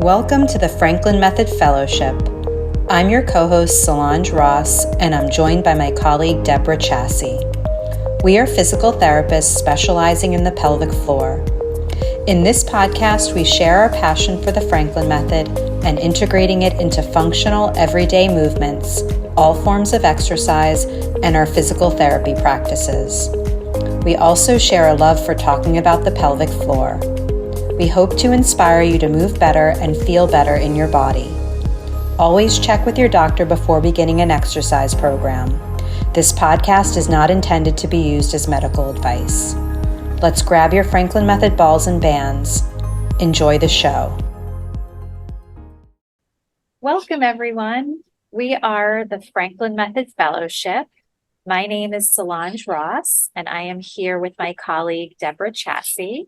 Welcome to the Franklin Method Fellowship. I'm your co-host Solange Ross, and I'm joined by my colleague Deborah Chassie. We are physical therapists specializing in the pelvic floor. In this podcast, we share our passion for the Franklin Method and integrating it into functional, everyday movements, all forms of exercise, and our physical therapy practices. We also share a love for talking about the pelvic floor. We hope to inspire you to move better and feel better in your body. Always check with your doctor before beginning an exercise program. This podcast is not intended to be used as medical advice. Let's grab your Franklin Method balls and bands. Enjoy the show. Welcome, everyone. We are the Franklin Method Fellowship. My name is Solange Ross, and I am here with my colleague, Deborah Chassie.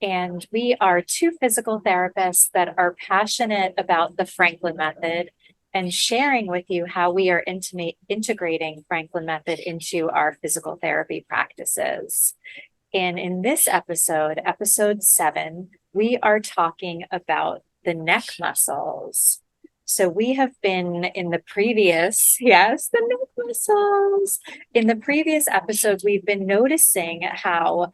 And we are two physical therapists that are passionate about the Franklin Method and sharing with you how we are integrating Franklin Method into our physical therapy practices. And in this episode, episode 7, we are talking about the neck muscles. So we have been in the previous, the neck muscles. In the previous episodes, we've been noticing how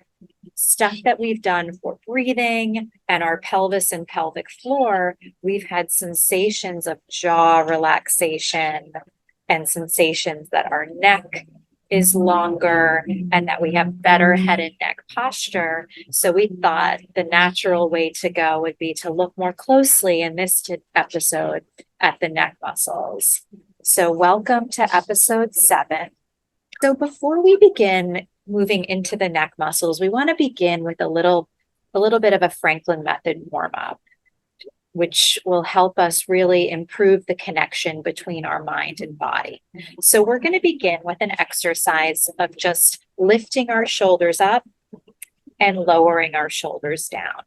stuff that we've done for breathing and our pelvis and pelvic floor, we've had sensations of jaw relaxation and sensations that our neck is longer and that we have better head and neck posture. So we thought the natural way to go would be to look more closely in this episode at the neck muscles. So welcome to episode 7. So before we begin moving into the neck muscles, we want to begin with a little bit of a Franklin Method warm-up, which will help us really improve the connection between our mind and body. So we're going to begin with an exercise of just lifting our shoulders up and lowering our shoulders down.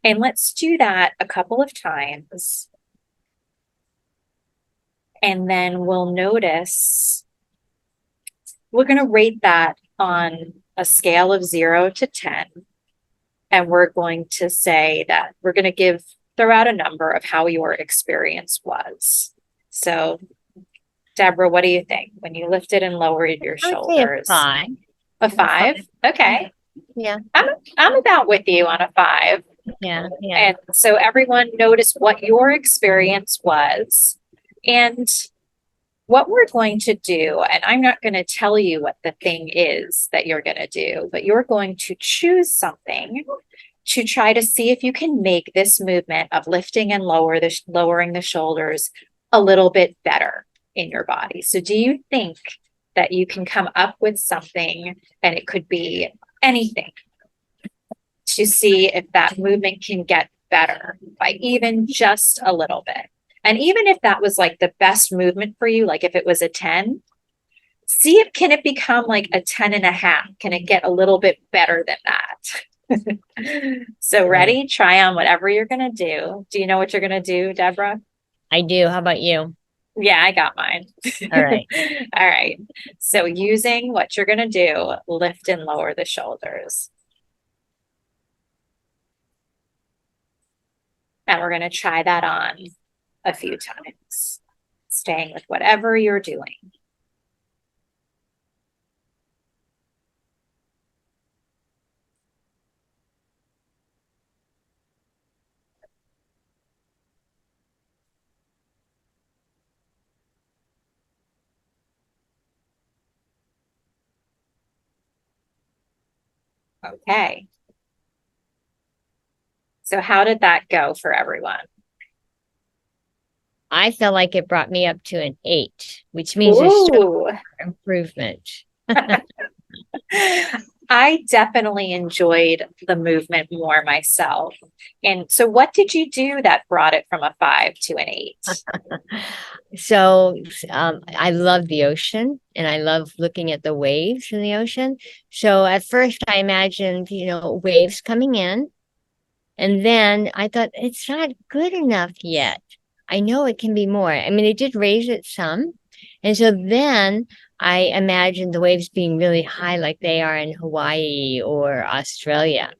And let's do that a couple of times. And then we'll notice, we're going to rate that on a scale of 0 to 10. And we're going to say that we're going to throw out a number of how your experience was. So, Deborah, what do you think when you lifted and lowered your shoulders? I'd say a 5. Okay. Yeah. I'm about with you on a 5. Yeah. And so everyone notice what your experience was. And what we're going to do, and I'm not going to tell you what the thing is that you're going to do, but you're going to choose something to try to see if you can make this movement of lifting and lowering the shoulders a little bit better in your body. So do you think that you can come up with something, and it could be anything, to see if that movement can get better by even just a little bit? And even if that was like the best movement for you, like if it was a 10, see if can it become like a 10.5? Can it get a little bit better than that? So ready? Try on whatever you're going to do. Do you know what you're going to do, Deborah? I do. How about you? Yeah, I got mine. All right. All right. So using what you're going to do, lift and lower the shoulders. And we're going to try that on a few times, staying with whatever you're doing. Okay. So how did that go for everyone? I felt like it brought me up to an 8, which means there's still improvement. I definitely enjoyed the movement more myself. And so what did you do that brought it from a 5 to an 8? So I love the ocean, and I love looking at the waves in the ocean. So at first I imagined, waves coming in. And then I thought, it's not good enough yet. I know it can be more. I mean, they did raise it some. And so then I imagined the waves being really high like they are in Hawaii or Australia,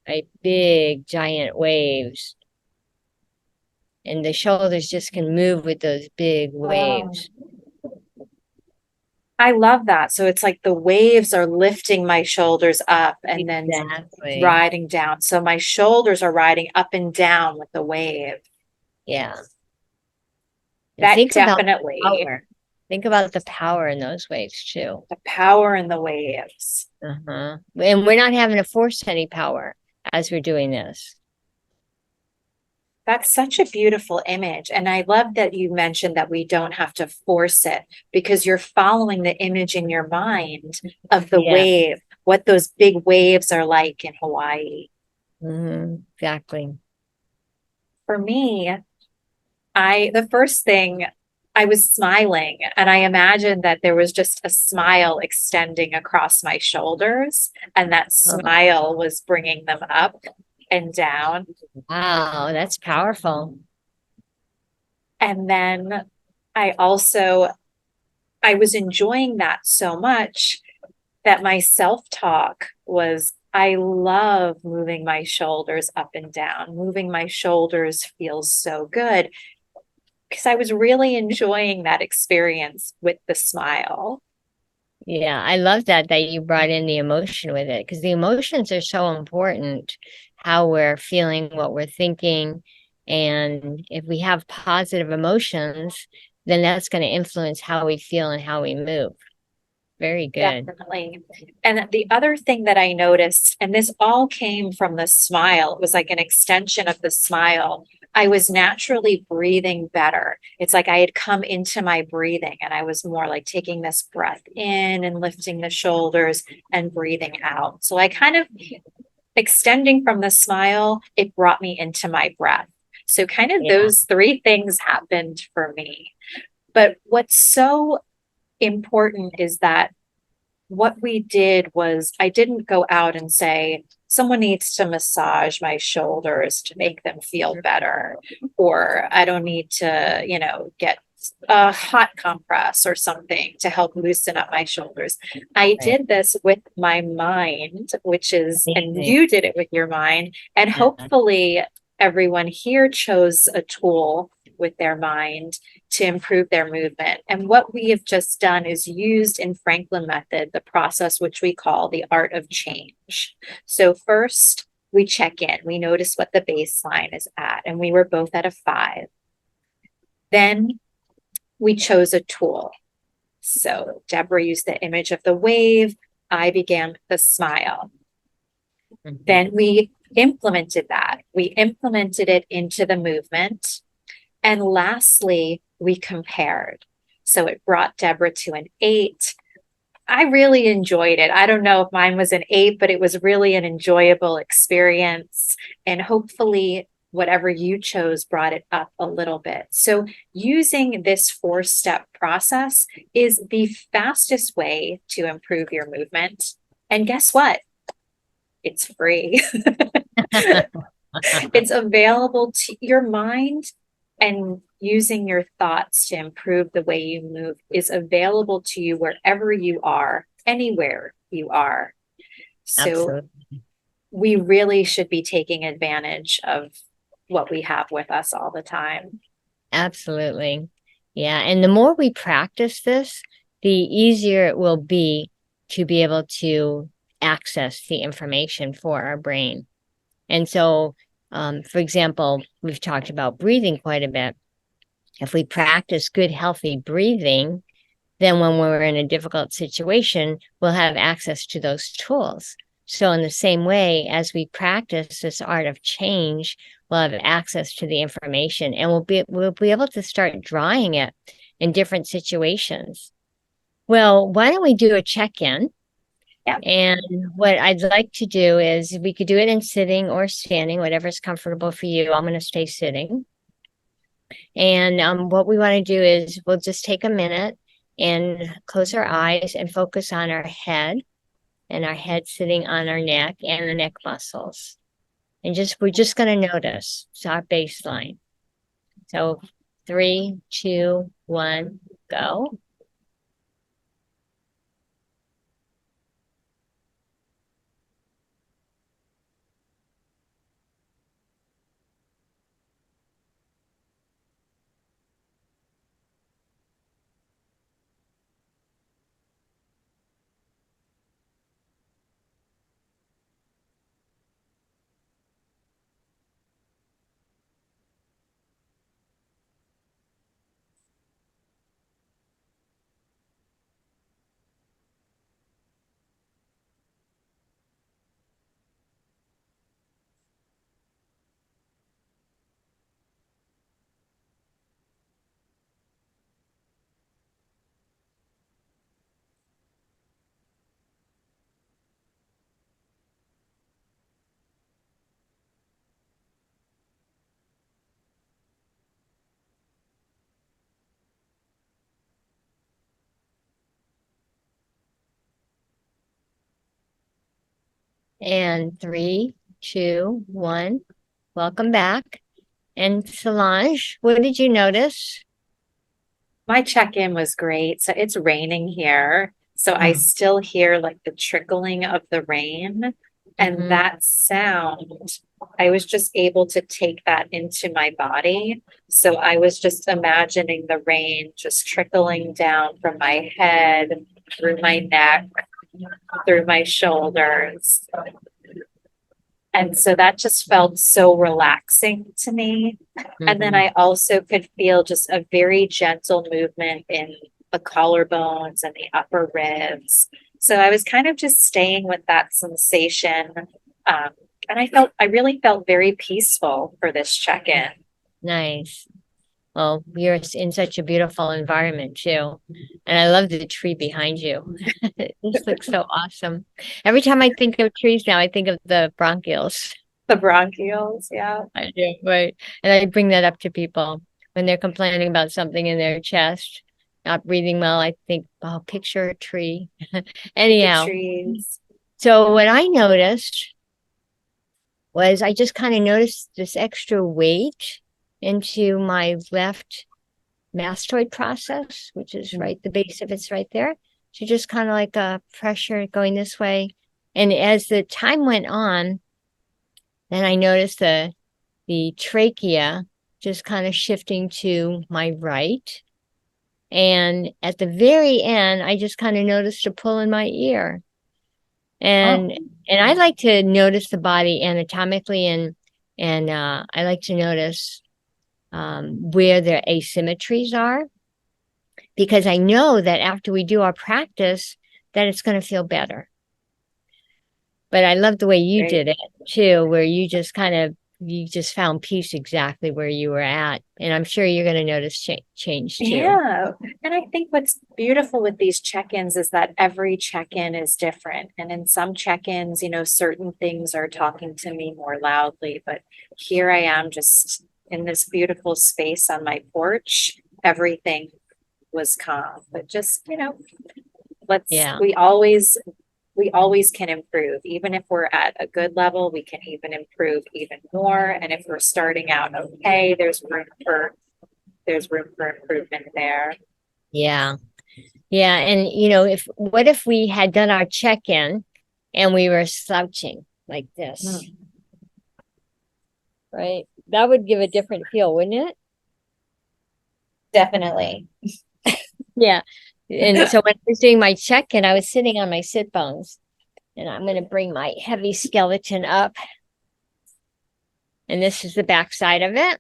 right? Big, giant waves. and the shoulders just can move with those big waves. I love that. So it's like the waves are lifting my shoulders up and then Exactly. riding down. So my shoulders are riding up and down with the wave. Yeah. That Think definitely, think about the power in those waves too. the power in the waves. And we're not having to force any power as we're doing this. That's such a beautiful image. And I love that you mentioned that we don't have to force it because you're following the image in your mind of the wave, what those big waves are like in Hawaii. Exactly. For me, the first thing I was smiling and I imagined that there was just a smile extending across my shoulders and that smile was bringing them up and down. Wow, that's powerful. And then I was enjoying that so much that my self-talk was, I love moving my shoulders up and down. Moving my shoulders feels so good because I was really enjoying that experience with the smile. Yeah, I love that you brought in the emotion with it because the emotions are so important, how we're feeling, what we're thinking. And if we have positive emotions, then that's going to influence how we feel and how we move. Very good. Definitely. And the other thing that I noticed, and this all came from the smile, it was like an extension of the smile. I was naturally breathing better. It's like I had come into my breathing and I was more like taking this breath in and lifting the shoulders and breathing out. So I kind of extending from the smile, it brought me into my breath. So kind of those three things happened for me. But what's so important is that what we did was I didn't go out and say, someone needs to massage my shoulders to make them feel better, or I don't need to, get a hot compress or something to help loosen up my shoulders. I did this with my mind, which is, and you did it with your mind, and hopefully everyone here chose a tool with their mind to improve their movement. And what we have just done is used in Franklin method, the process which we call the art of change. So first we check in, we notice what the baseline is at, and we were both at a 5. Then we chose a tool. So Deborah used the image of the wave. I began with the smile. Then we implemented that. We implemented it into the movement. And lastly, we compared. So it brought Deborah to an 8. I really enjoyed it. I don't know if mine was an 8, but it was really an enjoyable experience. And hopefully whatever you chose brought it up a little bit. So using this 4-step process is the fastest way to improve your movement. And guess what? It's free. It's available to your mind, and using your thoughts to improve the way you move is available to you wherever you are, anywhere you are. So absolutely. We really should be taking advantage of what we have with us all the time. Absolutely. Yeah. And the more we practice this, the easier it will be to be able to access the information for our brain. And so, for example, we've talked about breathing quite a bit. If we practice good, healthy breathing, then when we're in a difficult situation, we'll have access to those tools. So in the same way, as we practice this art of change, we'll have access to the information, and we'll be able to start drawing it in different situations. Well, why don't we do a check-in? Yeah. And what I'd like to do is we could do it in sitting or standing, whatever's comfortable for you. I'm going to stay sitting. And what we want to do is we'll just take a minute and close our eyes and focus on our head, and our head sitting on our neck and the neck muscles. And we're just going to notice. It's our baseline. So 3, 2, 1, go. And 3, 2, 1. Welcome back. And Solange, what did you notice? My check-in was great. So it's raining here. So I Mm. still hear like the trickling of the rain and Mhm. that sound. I was just able to take that into my body. So I was just imagining the rain just trickling down from my head, through my neck, through my shoulders. And so that just felt so relaxing to me. And then Mhm. I also could feel just a very gentle movement in the collarbones and the upper ribs. So I was kind of just staying with that sensation. Um, and I really felt very peaceful for this check in. Nice. Well, you're in such a beautiful environment too. And I love the tree behind you. It just looks so awesome. Every time I think of trees now, I think of the bronchioles. The bronchioles, yeah. I do, right. And I bring that up to people when they're complaining about something in their chest, not breathing well. I think, oh, picture a tree. The Anyhow, trees. so what I noticed was I just kind of noticed this extra weight into my left mastoid process, which is right, the base of it's right there. So just kind of like a pressure going this way. And as the time went on, then I noticed the trachea just kind of shifting to my right. And at the very end, I just kind of noticed a pull in my ear. Oh, And I like to notice the body anatomically and I like to notice where their asymmetries are because I know that after we do our practice, that it's going to feel better. But I love the way you great. did it too, where you just kind of you just found peace exactly where you were at, and I'm sure you're going to notice change too. Yeah. And I think what's beautiful with these check-ins is that every check-in is different. And in some check-ins, certain things are talking to me more loudly, but here I am just in this beautiful space on my porch. Everything was calm, but just, let's, Yeah, we always can improve. Even if we're at a good level, we can even improve even more. And if we're starting out okay, there's room for improvement there. yeah, yeah. And if what if we had done our check-in and we were slouching like this, Mm, right? That would give a different feel, wouldn't it? definitely. Yeah. And so when I was doing my check-in, I was sitting on my sit bones, and I'm going to bring my heavy skeleton up, and this is the back side of it.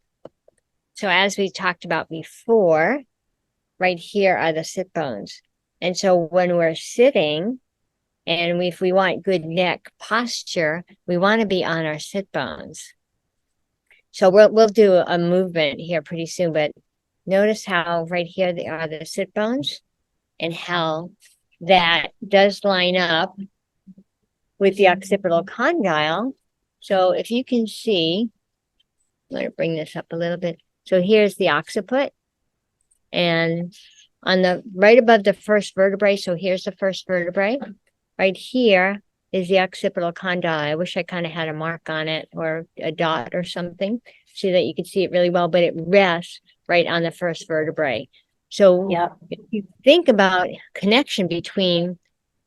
So as we talked about before, right here are the sit bones. And so when we're sitting and if we want good neck posture, we want to be on our sit bones. So we'll do a movement here pretty soon, but notice how right here they are the sit bones and how that does line up with the occipital condyle. So if you can see, I'm going to bring this up a little bit. So here's the occiput and on the right above the first vertebrae. So here's the first vertebrae. Right here is the occipital condyle. I wish I kind of had a mark on it or a dot or something so that you could see it really well, but it rests right on the first vertebrae. So Yep. if you think about connection between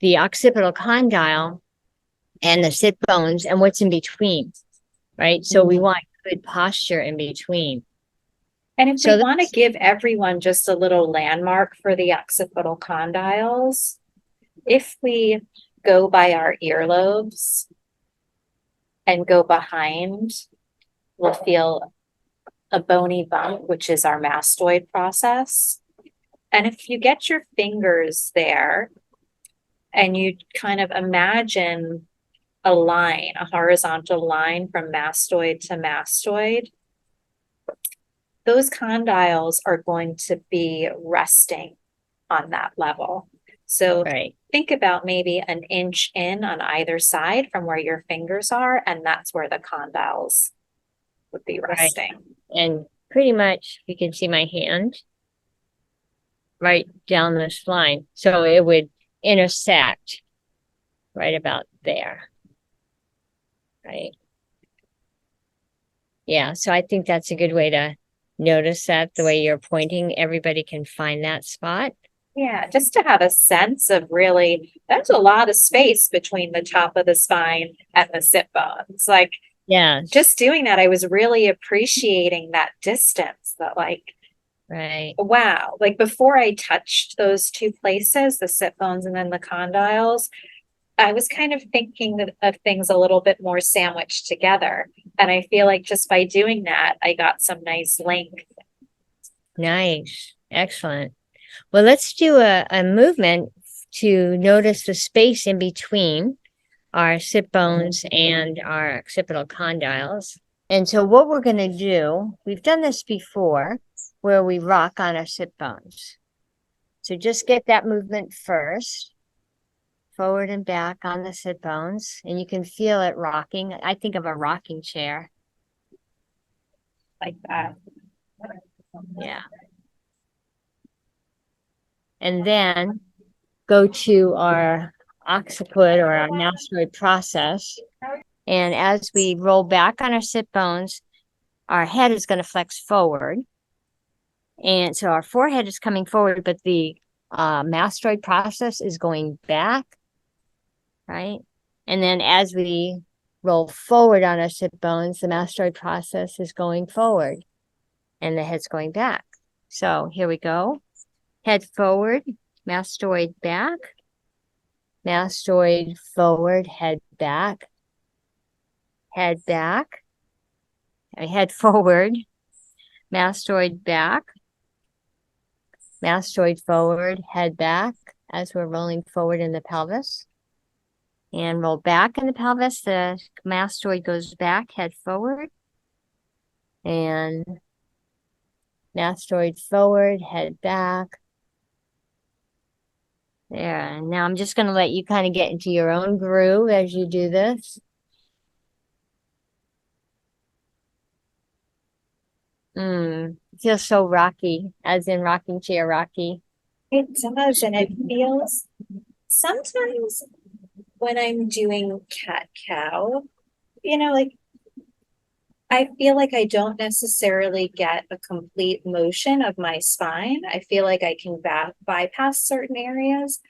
the occipital condyle and the sit bones and what's in between, right? So we want good posture in between. And if we So want to that's give everyone just a little landmark for the occipital condyles, if we go by our earlobes and go behind, we'll feel a bony bump, which is our mastoid process. And if you get your fingers there and you kind of imagine a line, a horizontal line from mastoid to mastoid, those condyles are going to be resting on that level. So right. think about maybe an inch in on either side from where your fingers are, and that's where the condyles would be Right. resting. And pretty much you can see my hand right down this line. So it would intersect right about there. Right. Yeah. So I think that's a good way to notice that the way you're pointing, everybody can find that spot. Yeah, just to have a sense of really, there's a lot of space between the top of the spine and the sit bones. Like, Yeah. just doing that, I was really appreciating that distance that, like, Right. wow, like before I touched those two places, the sit bones and then the condyles, I was kind of thinking of things a little bit more sandwiched together. And I feel like just by doing that, I got some nice length. Nice. Excellent. Well, let's do a movement to notice the space in between our sit bones and our occipital condyles. And so what we're going to do, we've done this before, where we rock on our sit bones. So just get that movement first, forward and back on the sit bones, and you can feel it rocking. I think of a rocking chair. Like that. Yeah. And then go to our occiput or our mastoid process. And as we roll back on our sit bones, our head is going to flex forward. And so our forehead is coming forward, but the mastoid process is going back, right? And then as we roll forward on our sit bones, the mastoid process is going forward and the head's going back. So here we go. Head forward, mastoid back, mastoid forward, head back, head forward, mastoid back, mastoid forward, head back as we're rolling forward in the pelvis. And roll back in the pelvis, the mastoid goes back, head forward. And mastoid forward, head back. There. And now I'm just going to let you kind of get into your own groove as you do this. It feels so rocky, as in rocking chair rocky. It does, and it feels sometimes when I'm doing cat cow, like I feel like I don't necessarily get a complete motion of my spine. I feel like I can bypass certain areas,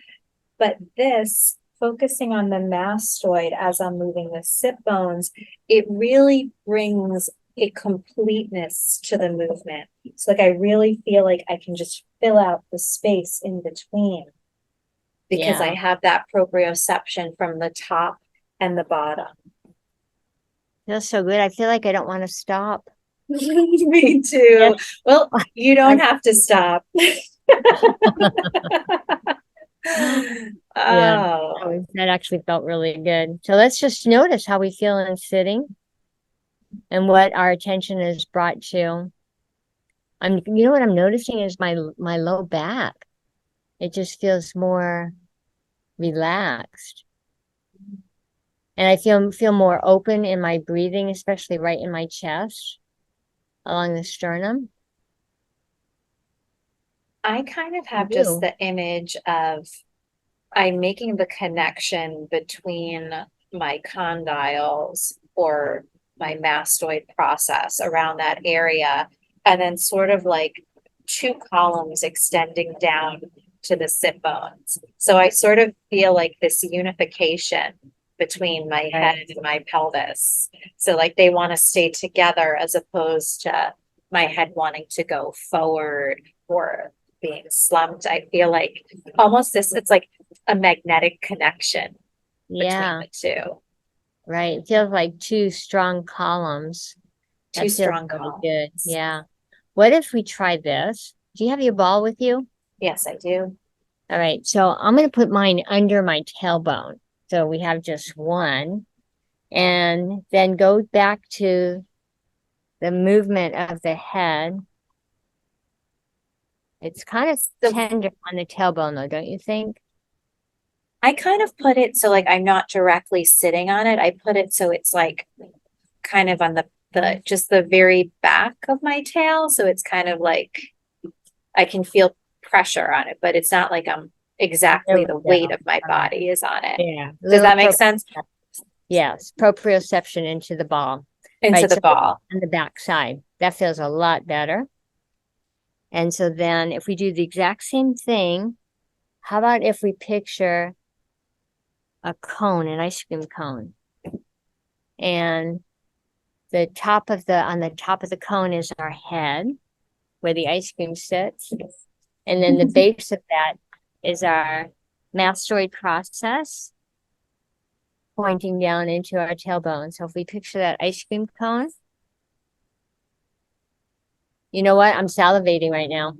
but this focusing on the mastoid as I'm moving the sit bones, it really brings a completeness to the movement. So like I really feel like I can just fill out the space in between because I have that proprioception from the top and the bottom. Feels so good. I feel like I don't want to stop. Me too. Well, you don't have to stop. Oh, that actually felt really good. So let's just notice how we feel in sitting and what our attention is brought to. You know what I'm noticing is my low back. It just feels more relaxed. And I feel more open in my breathing, especially right in my chest, along the sternum. I kind of have just the image of I'm making the connection between my condyles or my mastoid process around that area, and then sort of like two columns extending down to the sit bones. So I sort of feel like this unification between my head and my pelvis. So like they want to stay together as opposed to my head wanting to go forward or being slumped. I feel like almost it's like a magnetic connection between the two. Right. It feels like two strong columns. Two strong columns. Good. Yeah. What if we try this? Do you have your ball with you? Yes, I do. All right. So I'm going to put mine under my tailbone. So we have just one. And then go back to the movement of the head. It's kind of tender on the tailbone, though, don't you think? I kind of put it so like I'm not directly sitting on it. I put it so it's like kind of on the just the very back of my tail. So it's kind of like I can feel pressure on it, but it's not like I'm exactly the weight of my body is on it. Yeah. Does that make sense? Yes, proprioception into the ball. Into Right, the so ball. on the back side. That feels a lot better. And so then if we do the exact same thing, how about if we picture a cone, an ice cream cone? And the top of on the top of the cone is our head, where the ice cream sits. And then the base of that is our mastoid process pointing down into our tailbone. So if we picture that ice cream cone, you know what? I'm salivating right now.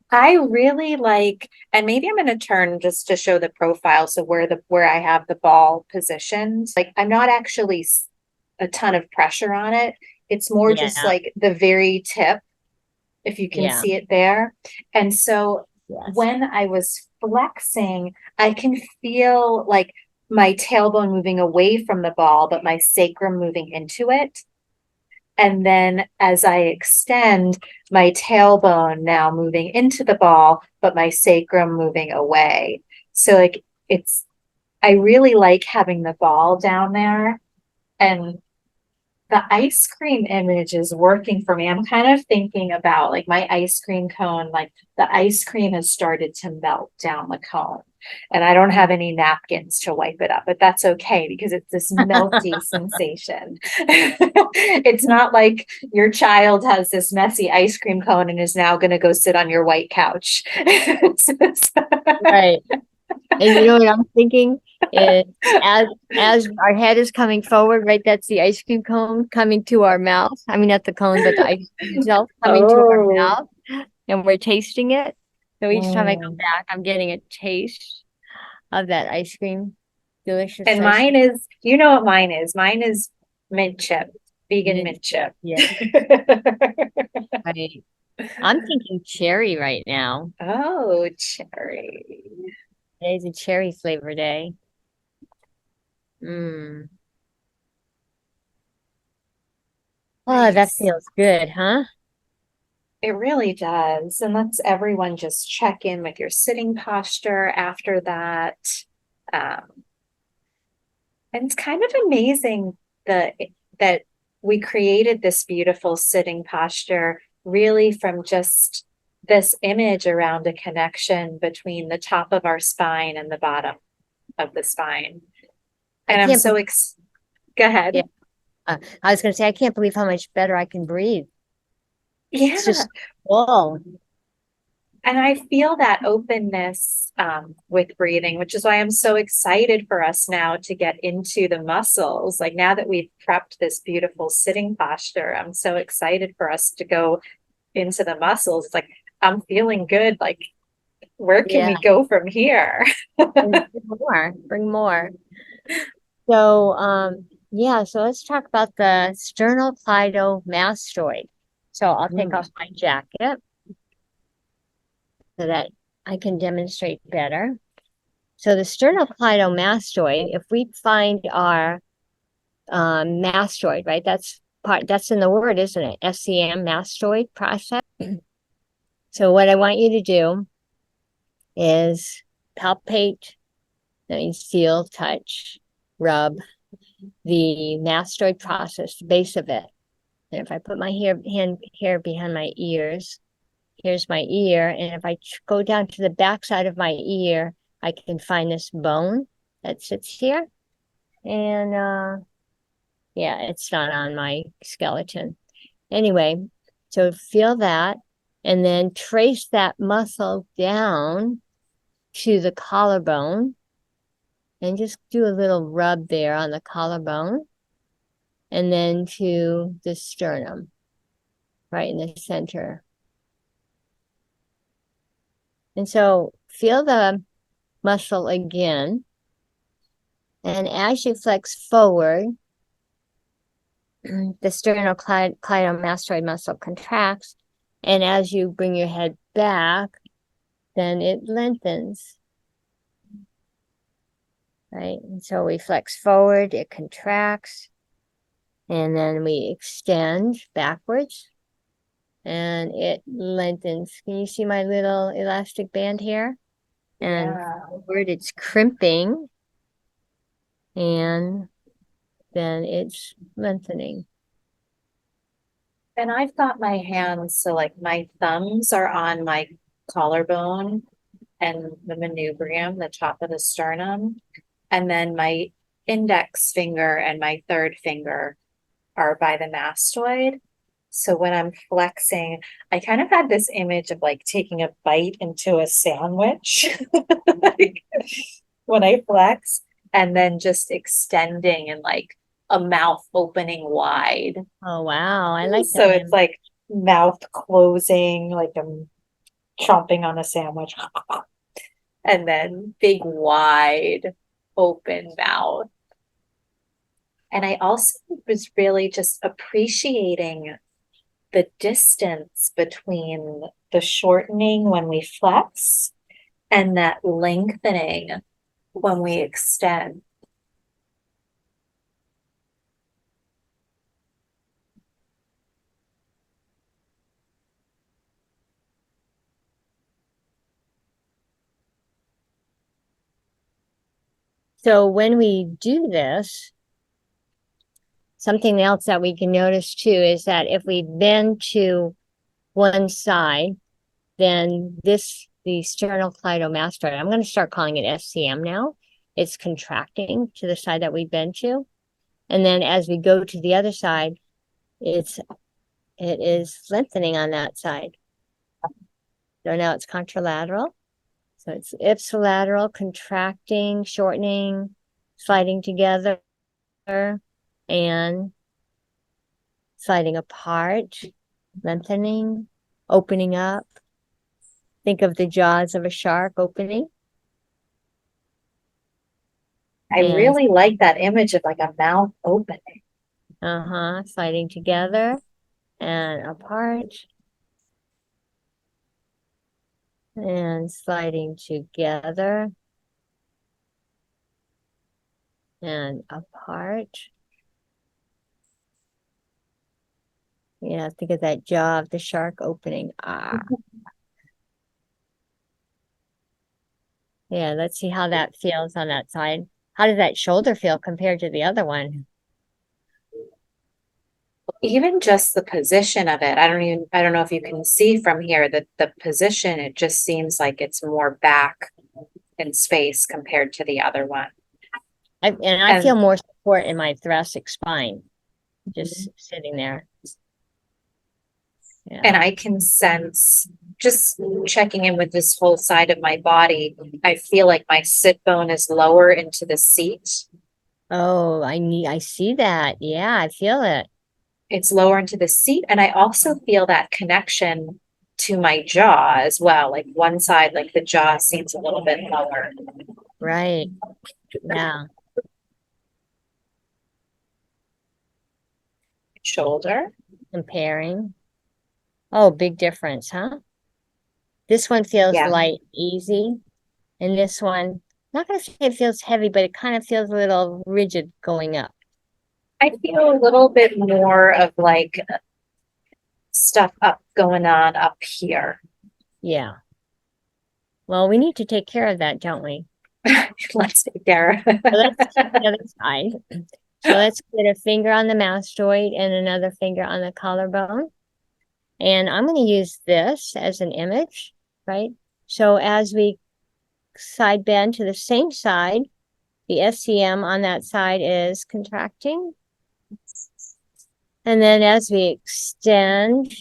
I really like, and maybe I'm going to turn just to show the profile. So where I have the ball positioned, like I'm not actually a ton of pressure on it. It's more just Yeah, like the very tip, if you can yeah, see it there. And so yes. when I was flexing, I can feel like my tailbone moving away from the ball, but my sacrum moving into it. And then as I extend, my tailbone now moving into the ball, but my sacrum moving away. So like I really like having the ball down there. And the ice cream image is working for me. I'm kind of thinking about like my ice cream cone, like the ice cream has started to melt down the cone. And I don't have any napkins to wipe it up, but that's okay because it's this melty sensation. It's not like your child has this messy ice cream cone and is now going to go sit on your white couch. Right. And you know what I'm thinking is as our head is coming forward, right? That's the ice cream cone coming to our mouth. I mean, not the cone, but the ice cream itself coming to our Oh. mouth, and we're tasting it. So each time I go Mm. back, I'm getting a taste of that ice cream, delicious And ice mine cream. is, you know what mine is? Mine is mint chip, vegan Mint mint chip. Yeah, right. I'm thinking cherry right now. Oh, cherry. Today's a cherry flavor day. Mm. Oh, that Nice. feels good, huh? It really does. And let's everyone just check in with your sitting posture after that. Um, and it's kind of amazing that we created this beautiful sitting posture really from just this image around a connection between the top of our spine and the bottom of the spine. I And I'm can't so believe, go ahead. yeah. I was going to say, I can't believe how much better I can breathe. It's Yeah. just full. And I feel that openness with breathing, which is why I'm so excited for us now to get into the muscles. Like now that we've prepped this beautiful sitting posture, I'm so excited for us to go into the muscles. It's like, I'm feeling good. Like, where can Yeah. we go from here? Bring more. Bring more. So, yeah, so let's talk about the sternocleidomastoid. So I'll take off my jacket so that I can demonstrate better. So the sternocleidomastoid, if we find our mastoid, right? That's in the word, isn't it? SCM mastoid process. So what I want you to do is palpate, that means feel, touch, rub the mastoid process, the base of it. And if I put my hair behind my ears, here's my ear. And if I go down to the back side of my ear, I can find this bone that sits here. And yeah, it's not on my skeleton. Anyway, so feel that and then trace that muscle down to the collarbone and just do a little rub there on the collarbone and then to the sternum, right in the center. And so feel the muscle again. And as you flex forward, the sternocleidomastoid muscle contracts. And as you bring your head back, then it lengthens. Right? And so we flex forward, it contracts, and then we extend backwards and it lengthens. Can you see my little elastic band here? And Yeah. forward, it's crimping. and then it's lengthening. And I've got my hands, so like my thumbs are on my collarbone and the manubrium, the top of the sternum. And then my index finger and my third finger are by the mastoid. So when I'm flexing, I kind of had this image of like taking a bite into a sandwich like, when I flex, and then just extending and like a mouth opening wide. Oh, wow. I like So that it's like mouth closing, like I'm chomping on a sandwich, and then big, wide, open mouth. And I also was really just appreciating the distance between the shortening when we flex and that lengthening when we extend. So when we do this, something else that we can notice too is that if we bend to one side, then the sternocleidomastoid, I'm going to start calling it SCM now. It's contracting to the side that we bend to. And then as we go to the other side, it is lengthening on that side. So now it's contralateral. So it's ipsilateral, contracting, shortening, sliding together, and sliding apart, lengthening, opening up. Think of the jaws of a shark opening. I really like that image of like a mouth opening. Sliding together and apart. And sliding together and apart. Yeah, think of that jaw of the shark opening. Yeah, let's see how that feels on that side. How does that shoulder feel compared to the other one? Even just the position of it, I don't know if you can see from here that the position, it just seems like it's more back in space compared to the other one. I feel more support in my thoracic spine, just sitting there. Yeah. And I can sense, just checking in with this whole side of my body, I feel like my sit bone is lower into the seat. Oh, I see that. Yeah, I feel it. It's lower into the seat. And I also feel that connection to my jaw as well. Like one side, like the jaw seems a little bit lower. Right. Yeah. Shoulder. Comparing. Oh, big difference, huh? This one feels Yeah. light, easy. And this one, not going to say it feels heavy, but it kind of feels a little rigid going up. I feel a little bit more of like stuff going on up here. Yeah. Well, we need to take care of that, don't we? Let's take care of it. So let's take the other side. So let's put a finger on the mastoid and another finger on the collarbone. And I'm going to use this as an image, right? So as we side bend to the same side, the SCM on that side is contracting. And then as we extend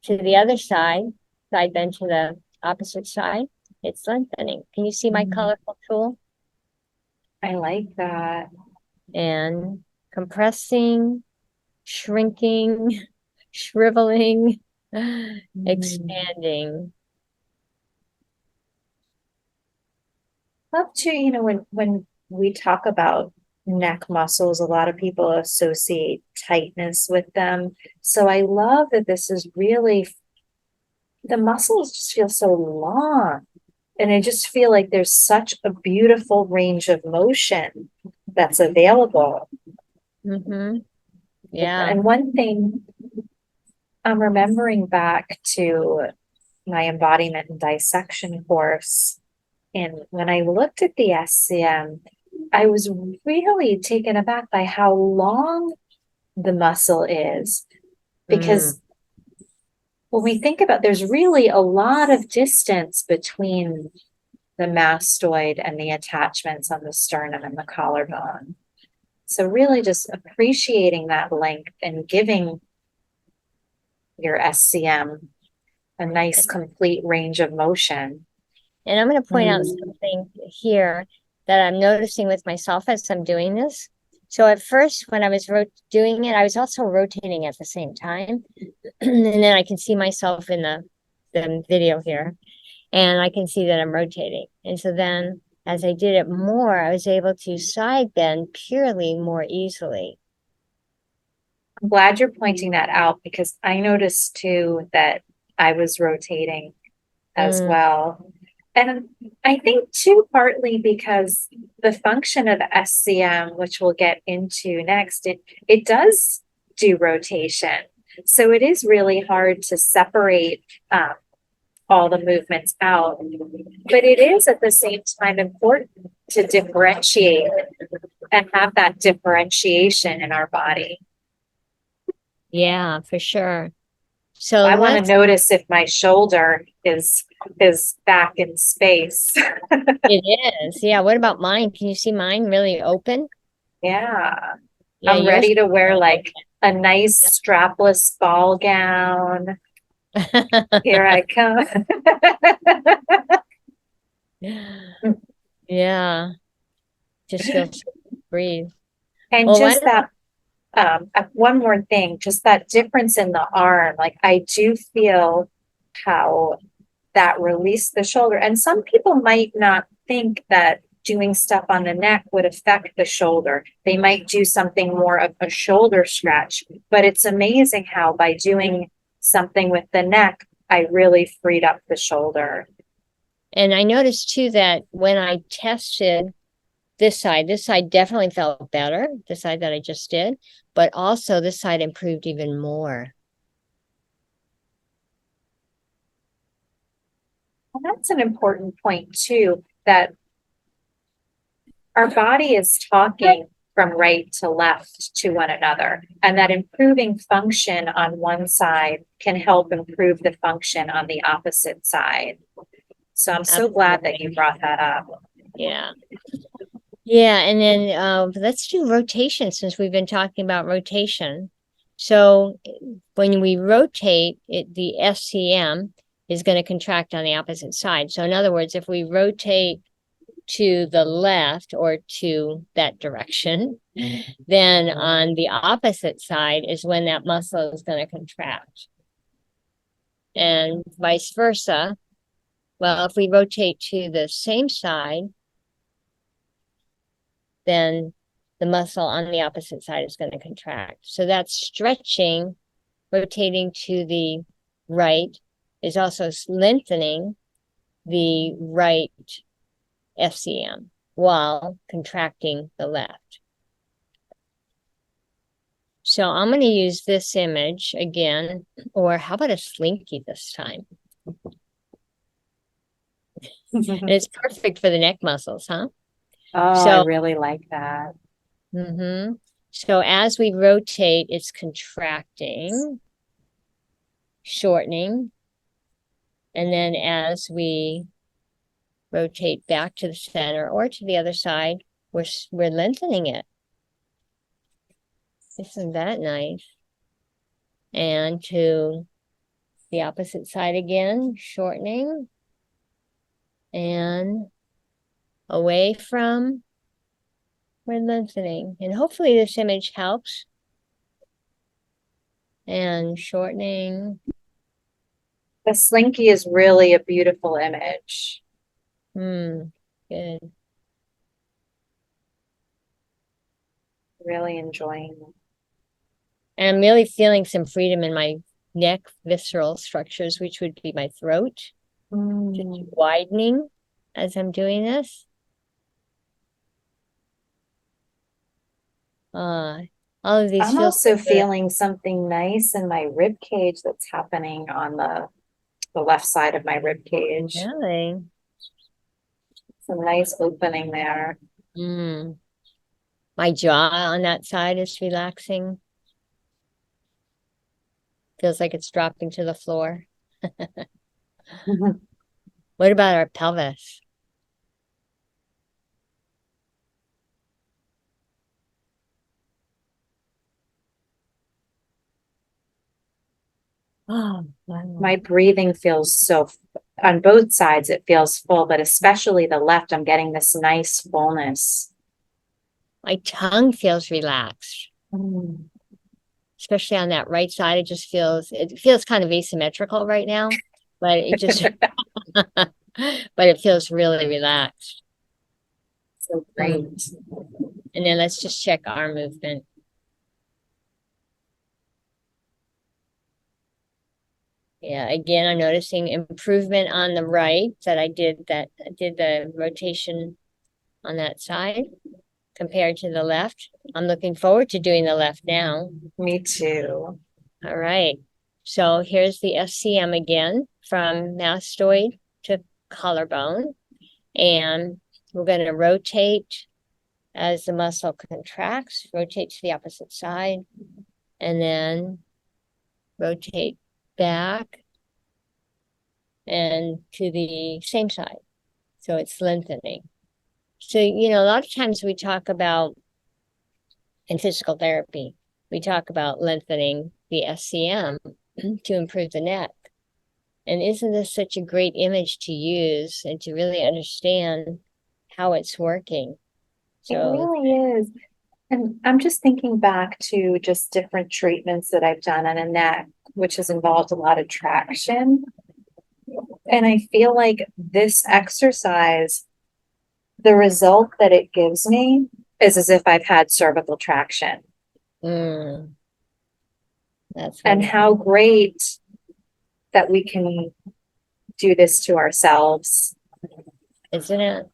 to the other side bend to the opposite side, it's lengthening. Can you see my colorful tool? I like that. And compressing, shrinking, shriveling, expanding. Love to, when we talk about neck muscles, a lot of people associate tightness with them. So I love that this is really, the muscles just feel so long. And I just feel like there's such a beautiful range of motion that's available. Yeah. And one thing I'm remembering back to my embodiment and dissection course, and when I looked at the SCM, I was really taken aback by how long the muscle is, because when we think about, there's really a lot of distance between the mastoid and the attachments on the sternum and the collarbone. So really just appreciating that length and giving your SCM a nice complete range of motion. And I'm going to point out something here that I'm noticing with myself as I'm doing this. So at first, when I was doing it, I was also rotating at the same time. And then I can see myself in the video here, and I can see that I'm rotating. And so then as I did it more, I was able to side bend purely more easily. I'm glad you're pointing that out, because I noticed too that I was rotating as well. And I think too, partly because the function of the SCM, which we'll get into next, it does do rotation. So it is really hard to separate all the movements out. But it is at the same time important to differentiate and have that differentiation in our body. Yeah, for sure. So I want to notice if my shoulder is back in space. It is. Yeah. What about mine? Can you see mine really open? Yeah. Yeah, I'm ready to wear like a nice strapless ball gown. Here I come. Yeah. Just feel breathe. And Well, just that one more thing, just that difference in the arm. Like I do feel how that released the shoulder. And some people might not think that doing stuff on the neck would affect the shoulder. They might do something more of a shoulder scratch, but it's amazing how by doing something with the neck, I really freed up the shoulder. And I noticed too that when I tested this side definitely felt better, the side that I just did, but also this side improved even more. And that's an important point too, that our body is talking from right to left to one another, and that improving function on one side can help improve the function on the opposite side. So I'm so glad that you brought that up. Yeah. Yeah, and then let's do rotation, since we've been talking about rotation. So when we rotate it, the SCM is going to contract on the opposite side. So in other words, if we rotate to the left or to that direction, then on the opposite side is when that muscle is going to contract. And vice versa. Well, if we rotate to the same side, then the muscle on the opposite side is going to contract. So that's stretching. Rotating to the right is also lengthening the right FCM while contracting the left. So I'm going to use this image again, or how about a slinky this time? And it's perfect for the neck muscles, huh? Oh, I really like that. So as we rotate, it's contracting, shortening. And then as we rotate back to the center or to the other side, we're lengthening it. Isn't that nice? And to the opposite side again, shortening. And away from, we're lengthening. And hopefully this image helps. And shortening. The slinky is really a beautiful image. Good. Really enjoying it. And I'm really feeling some freedom in my neck visceral structures, which would be my throat. Just widening as I'm doing this. All of these. I'm also feeling something nice in my rib cage that's happening on the left side of my rib cage. Really? Some nice opening there. Mm. My jaw on that side is relaxing. Feels like it's dropping to the floor. What about our pelvis? Oh, wow. My breathing feels on both sides, it feels full, but especially the left, I'm getting this nice fullness. My tongue feels relaxed, Mm. especially on that right side. It feels kind of asymmetrical right now, but but it feels really relaxed. So Mm. great. And then let's just check arm movement. Yeah, again, I'm noticing improvement on the right that I did the rotation on that side compared to the left. I'm looking forward to doing the left now. Me too. All right. So here's the SCM again from mastoid to collarbone. And we're going to rotate as the muscle contracts, rotate to the opposite side, and then rotate back and to the same side. So it's lengthening. So, a lot of times we talk about in physical therapy, we talk about lengthening the SCM to improve the neck. And isn't this such a great image to use and to really understand how it's working? It So, really is. And I'm just thinking back to just different treatments that I've done on a neck, which has involved a lot of traction. And I feel like this exercise, the result that it gives me is as if I've had cervical traction. mm, that's And wonderful. how great that we can do this to ourselves. Isn't it?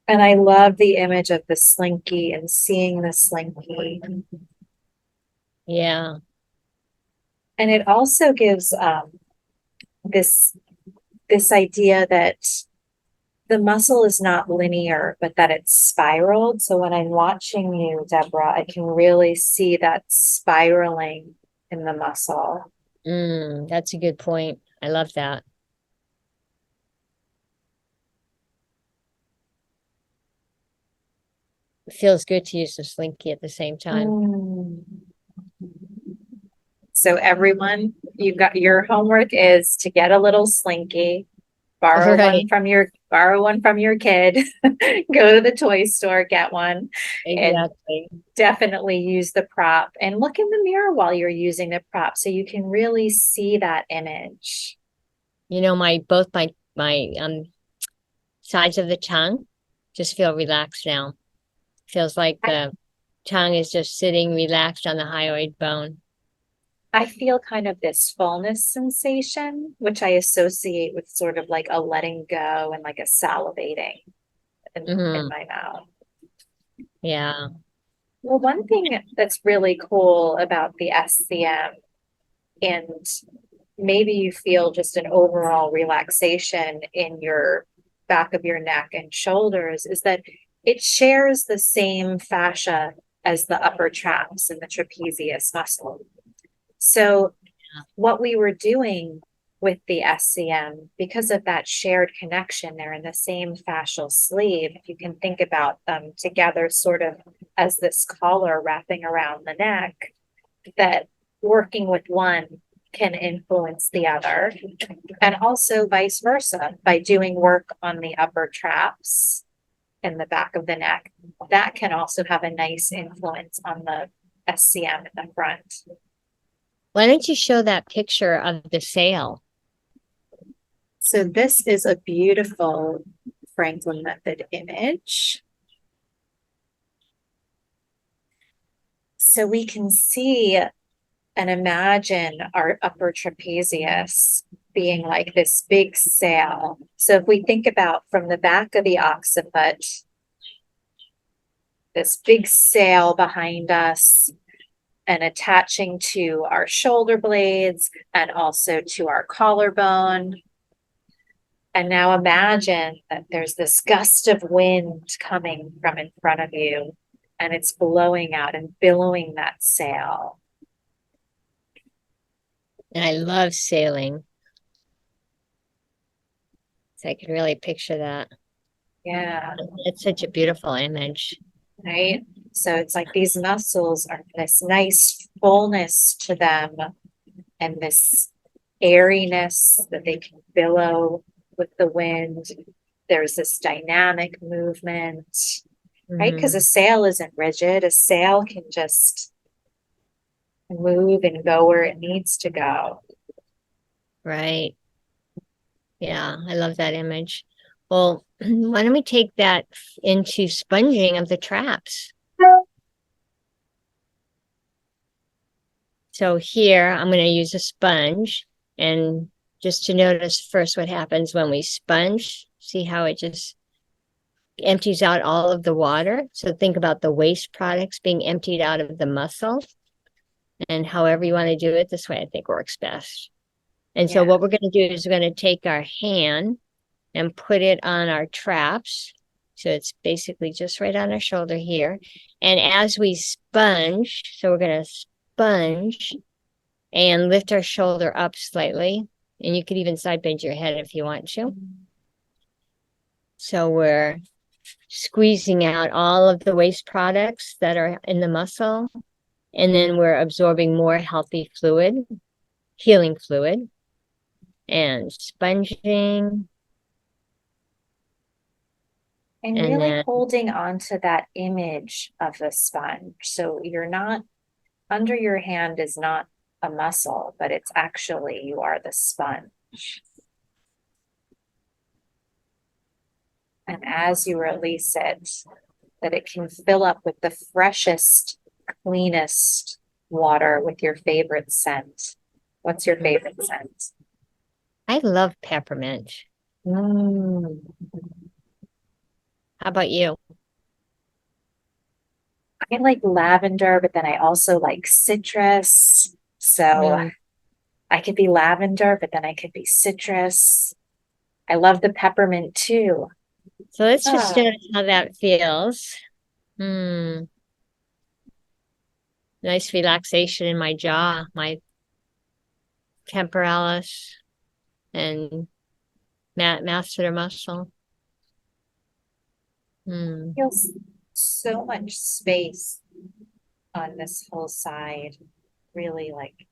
And I love the image of the slinky and seeing the slinky. Yeah. And it also gives this this idea that the muscle is not linear, but that it's spiraled. So when I'm watching you, Deborah, I can really see that spiraling in the muscle. That's a good point. I love that. It feels good to use the slinky at the same time. Mm. So everyone, you got your homework is to get a little slinky, borrow Right. borrow one from your kid, go to the toy store, get one, and Exactly. definitely use the prop and look in the mirror while you're using the prop so you can really see that image. Both my sides of the tongue just feel relaxed now. Feels like the tongue is just sitting relaxed on the hyoid bone. I feel kind of this fullness sensation, which I associate with sort of like a letting go and like a salivating in my mouth. Yeah. Well, one thing that's really cool about the SCM, and maybe you feel just an overall relaxation in your back of your neck and shoulders, is that it shares the same fascia as the upper traps and the trapezius muscle. So what we were doing with the SCM, because of that shared connection, they're in the same fascial sleeve. If you can think about them together sort of as this collar wrapping around the neck, that working with one can influence the other. And also vice versa, by doing work on the upper traps in the back of the neck, that can also have a nice influence on the SCM in the front. Why don't you show that picture of the sail? So this is a beautiful Franklin method image. So we can see and imagine our upper trapezius being like this big sail. So if we think about from the back of the occiput, this big sail behind us and attaching to our shoulder blades and also to our collarbone. And now imagine that there's this gust of wind coming from in front of you, and it's blowing out and billowing that sail. And I love sailing. So I can really picture that. Yeah, It's such a beautiful image. right. So it's like these muscles are this nice fullness to them and this airiness that they can billow with the wind. There's this dynamic movement, right? Because a sail isn't rigid. A sail can just move and go where it needs to go. Right. Yeah, I love that image. Well, why don't we take that into sponging of the traps? So here I'm going to use a sponge, and just to notice first what happens when we sponge. See how it just empties out all of the water. So think about the waste products being emptied out of the muscle, and however you want to do it, this way I think works best. And so what we're going to do is we're going to take our hand and put it on our traps. So it's basically just right on our shoulder here. And as we sponge, so we're going to sponge and lift our shoulder up slightly. And you could even side bend your head if you want to. So we're squeezing out all of the waste products that are in the muscle. And then we're absorbing more healthy fluid, healing fluid, and sponging. And really holding on to that image of the sponge. So you're not, under your hand is not a muscle, but it's actually, you are the sponge. And as you release it, that it can fill up with the freshest, cleanest water with your favorite scent. What's your favorite scent? I love peppermint. Mm. How about you? I like lavender, but then I also like citrus. So I could be lavender, but then I could be citrus. I love the peppermint too. So let's just notice how that feels. Nice relaxation in my jaw, my temporalis and masseter muscle. Feels so much space on this whole side. Really like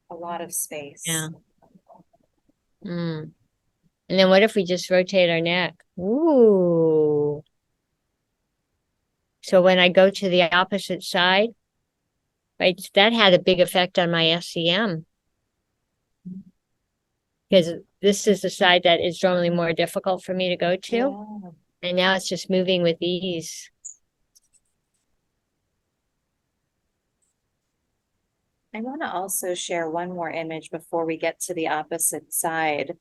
a lot of space. Yeah. And then what if we just rotate our neck? Ooh. So when I go to the opposite side, right, that had a big effect on my SCM. Because this is the side that is normally more difficult for me to go to. Yeah. And now it's just moving with ease. I want to also share one more image before we get to the opposite side,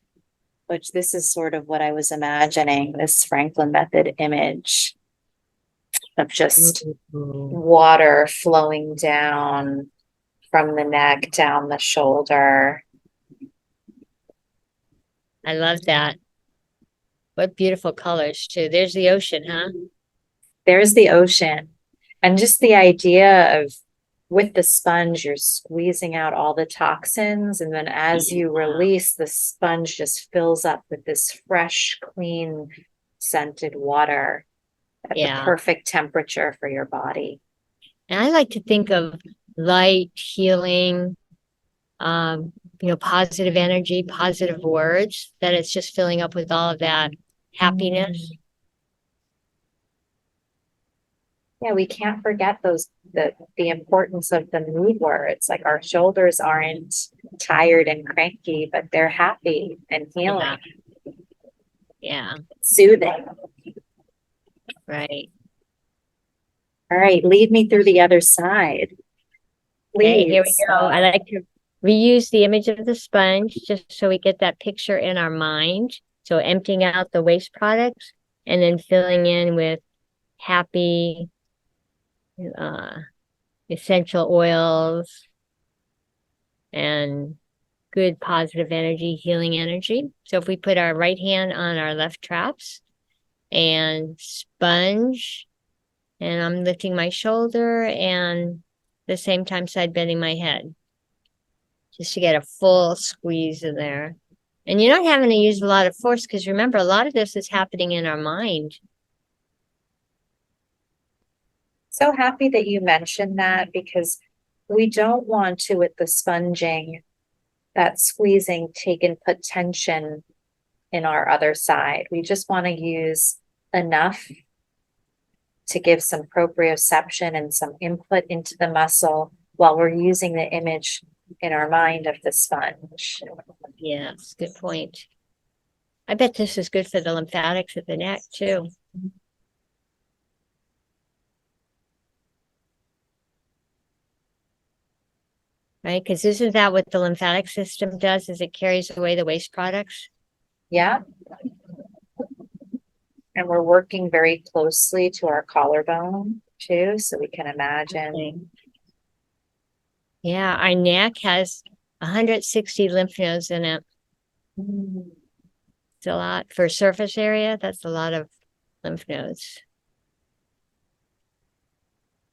which this is sort of what I was imagining, this Franklin method image of just water flowing down from the neck, down the shoulder. I love that. What beautiful colors too. There's the ocean, huh? There's the ocean. And just the idea of with the sponge, you're squeezing out all the toxins. And then as you release, the sponge just fills up with this fresh, clean, scented water at the perfect temperature for your body. And I like to think of light, healing, positive energy, positive words, that it's just filling up with all of that happiness. Yeah, we can't forget the importance of the mood words. Like our shoulders aren't tired and cranky, but they're happy and healing. Yeah. Soothing. Right. All right, lead me through the other side. Please. Okay, here we go. I like to reuse the image of the sponge just so we get that picture in our mind. So emptying out the waste products and then filling in with happy essential oils and good positive energy, healing energy. So if we put our right hand on our left traps and sponge, and I'm lifting my shoulder and at the same time side bending my head, just to get a full squeeze in there. And you're not having to use a lot of force, because remember, a lot of this is happening in our mind. So happy that you mentioned that, because we don't want to, with the sponging, that squeezing, take and put tension in our other side. We just want to use enough to give some proprioception and some input into the muscle while we're using the image in our mind of the sponge. Yes, good point. I bet this is good for the lymphatics of the neck too. Right? Because isn't that what the lymphatic system does, is it carries away the waste products? Yeah. And we're working very closely to our collarbone too, so we can imagine. Okay. Yeah, our neck has 160 lymph nodes in it. It's a lot for surface area. That's a lot of lymph nodes.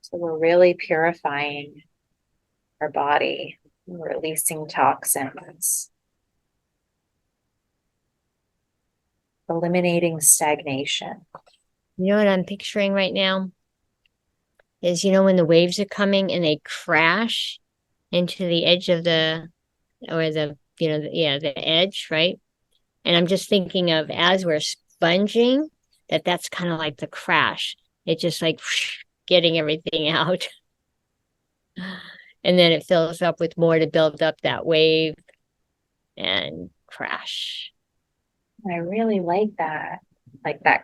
So we're really purifying our body, releasing toxins, eliminating stagnation. You know what I'm picturing right now is, you know, when the waves are coming and they crash into the edge of the, or the, you know, the edge, right? And I'm just thinking of, as we're sponging, that's kind of like the crash. It's just like whoosh, getting everything out. And then it fills up with more to build up that wave and crash. I really like that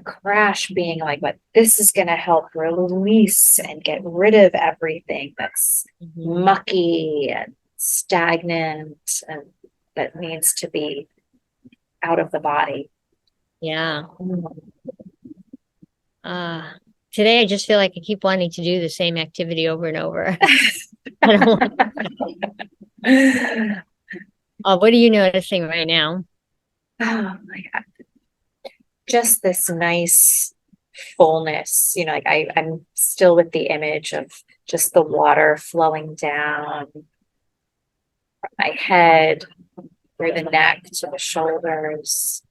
crash being like, what this is going to help release and get rid of everything that's mucky and stagnant and that needs to be out of the body. Yeah. Today I just feel like I keep wanting to do the same activity over and over. I don't want what are you noticing right now? Oh my God. Just this nice fullness, you know, like I'm still with the image of just the water flowing down from my head through the neck to the shoulders.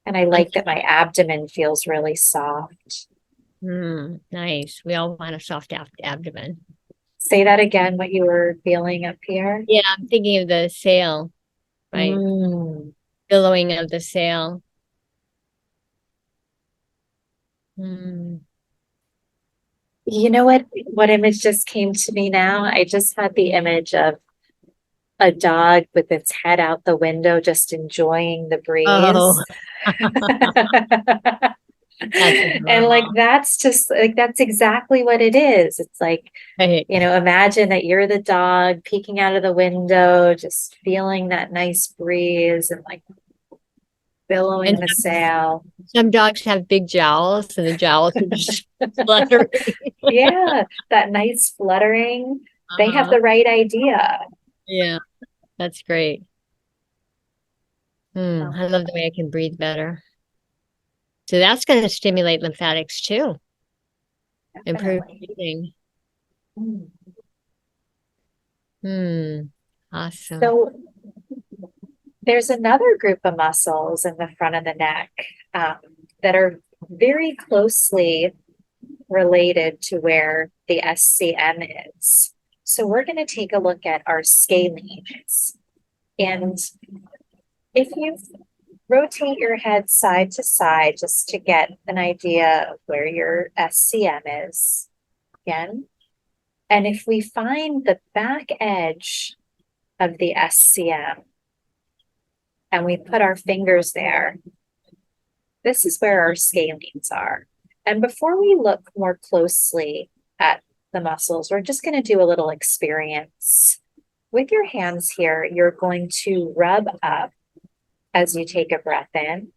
And I like that my abdomen feels really soft. Nice. We all want a soft abdomen. Say that again, what you were feeling up here. Yeah, I'm thinking of the sail, right? Billowing of the sail. You know what image just came to me now? I just had the image of a dog with its head out the window, just enjoying the breeze. Oh. And like that's just like that's exactly what it is. It's like, right. you know, imagine that you're the dog peeking out of the window, just feeling that nice breeze and like billowing the sail. Some dogs have big jowls, and the jowls are just fluttering. Yeah, that nice fluttering. They have the right idea. Yeah, that's great. I love the way I can breathe better. So that's going to stimulate lymphatics too. Improve breathing. Awesome. So there's another group of muscles in the front of the neck that are very closely related to where the SCM is. So we're going to take a look at our scalenes. And if you rotate your head side to side just to get an idea of where your SCM is, again, and if we find the back edge of the SCM and we put our fingers there, this is where our scalenes are. And before we look more closely at the muscles, we're just going to do a little experience. With your hands here, you're going to rub up as you take a breath in,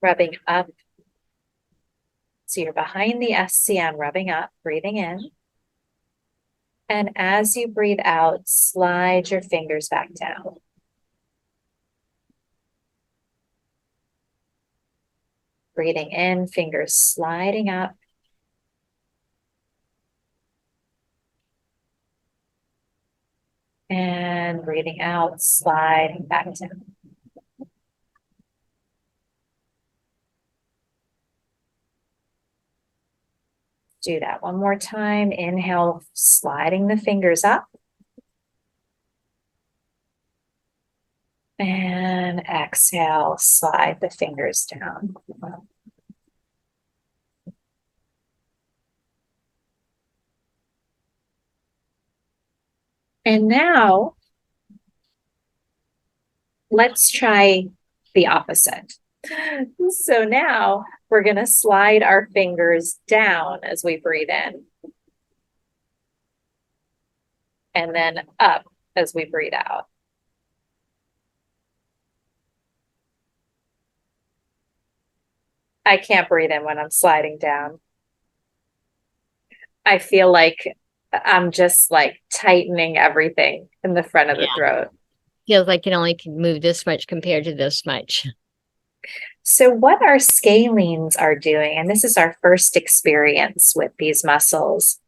rubbing up. So you're behind the SCM, rubbing up, breathing in. And as you breathe out, slide your fingers back down. Breathing in, fingers sliding up. And breathing out, sliding back down. Do that one more time. Inhale, sliding the fingers up. And exhale, slide the fingers down. And now, let's try the opposite. So now we're going to slide our fingers down as we breathe in. And then up as we breathe out. I can't breathe in when I'm sliding down. I feel like I'm just like tightening everything in the front of the throat. Feels like it only can move this much compared to this much. So what our scalenes are doing, and this is our first experience with these muscles,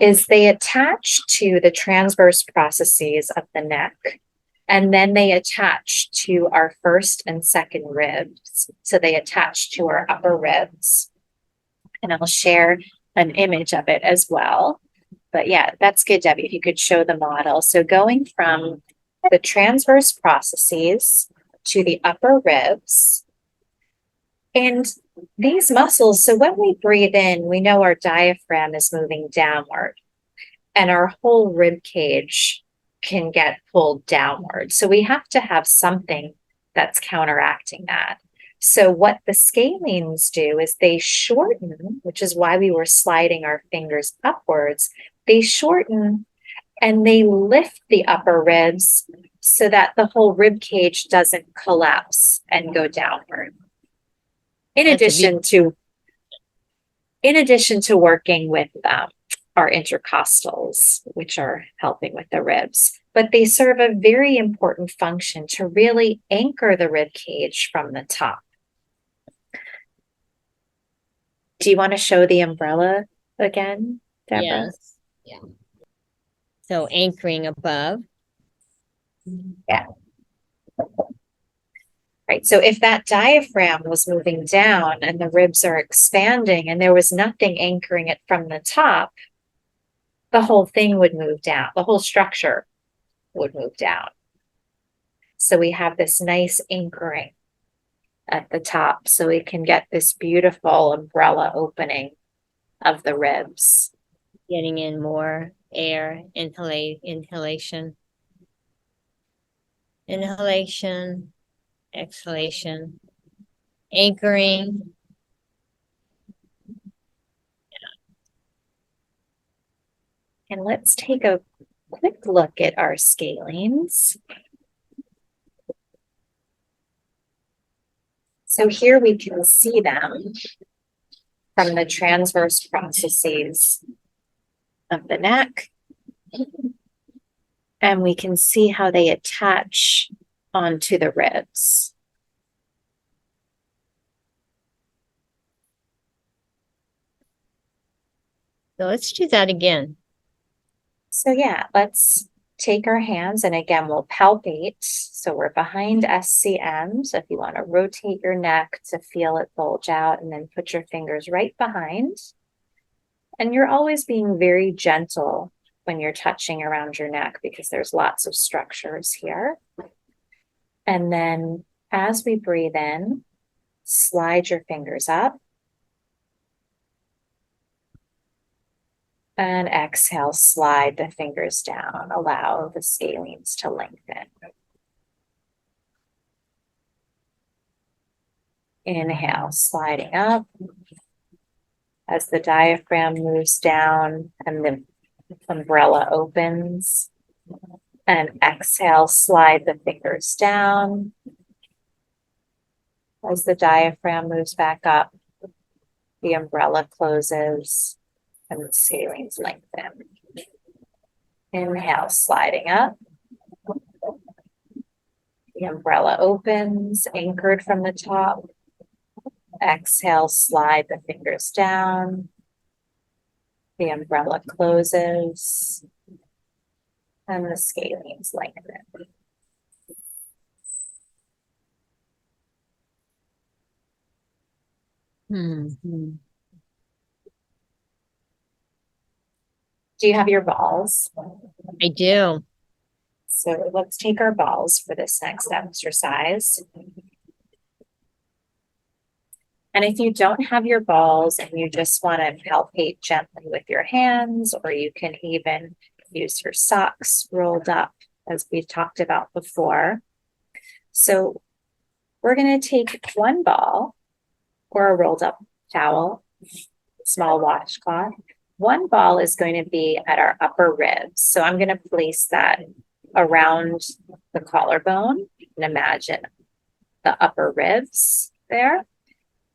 is they attach to the transverse processes of the neck, and then they attach to our first and second ribs. So they attach to our upper ribs. And I'll share an image of it as well. But yeah, that's good, Debbie, if you could show the model. So going from the transverse processes to the upper ribs. And these muscles, so when we breathe in, we know our diaphragm is moving downward and our whole rib cage can get pulled downward. So we have to have something that's counteracting that. So what the scalenes do is they shorten, which is why we were sliding our fingers upwards. They shorten and they lift the upper ribs so that the whole rib cage doesn't collapse and go downward. In addition to working with our intercostals, which are helping with the ribs, but they serve a very important function to really anchor the rib cage from the top. Do you want to show the umbrella again, Deborah? Yes. Yeah. So anchoring above. Yeah. Right. So if that diaphragm was moving down and the ribs are expanding and there was nothing anchoring it from the top, the whole thing would move down. The whole structure would move down. So we have this nice anchoring at the top so we can get this beautiful umbrella opening of the ribs. Getting in more air, inhalation, exhalation, anchoring. And let's take a quick look at our scalenes. So here we can see them from the transverse processes of the neck. And we can see how they attach onto the ribs. So let's do that again. So yeah, let's take our hands and again, we'll palpate. So we're behind SCM. So if you want to rotate your neck to feel it bulge out and then put your fingers right behind. And you're always being very gentle when you're touching around your neck because there's lots of structures here. And then as we breathe in, slide your fingers up. And exhale, slide the fingers down. Allow the scalenes to lengthen. Inhale, sliding up. As the diaphragm moves down and the umbrella opens. And exhale, slide the fingers down. As the diaphragm moves back up, the umbrella closes and the scalenes lengthen. Inhale, sliding up. The umbrella opens, anchored from the top. Exhale, slide the fingers down. The umbrella closes. And the scalenes lengthen. Mm-hmm. Do you have your balls? I do. So let's take our balls for this next exercise. And if you don't have your balls and you just want to palpate gently with your hands, or you can even use your socks rolled up, as we talked about before. So we're going to take one ball or a rolled up towel, small washcloth. One ball is going to be at our upper ribs. So I'm going to place that around the collarbone and imagine the upper ribs there.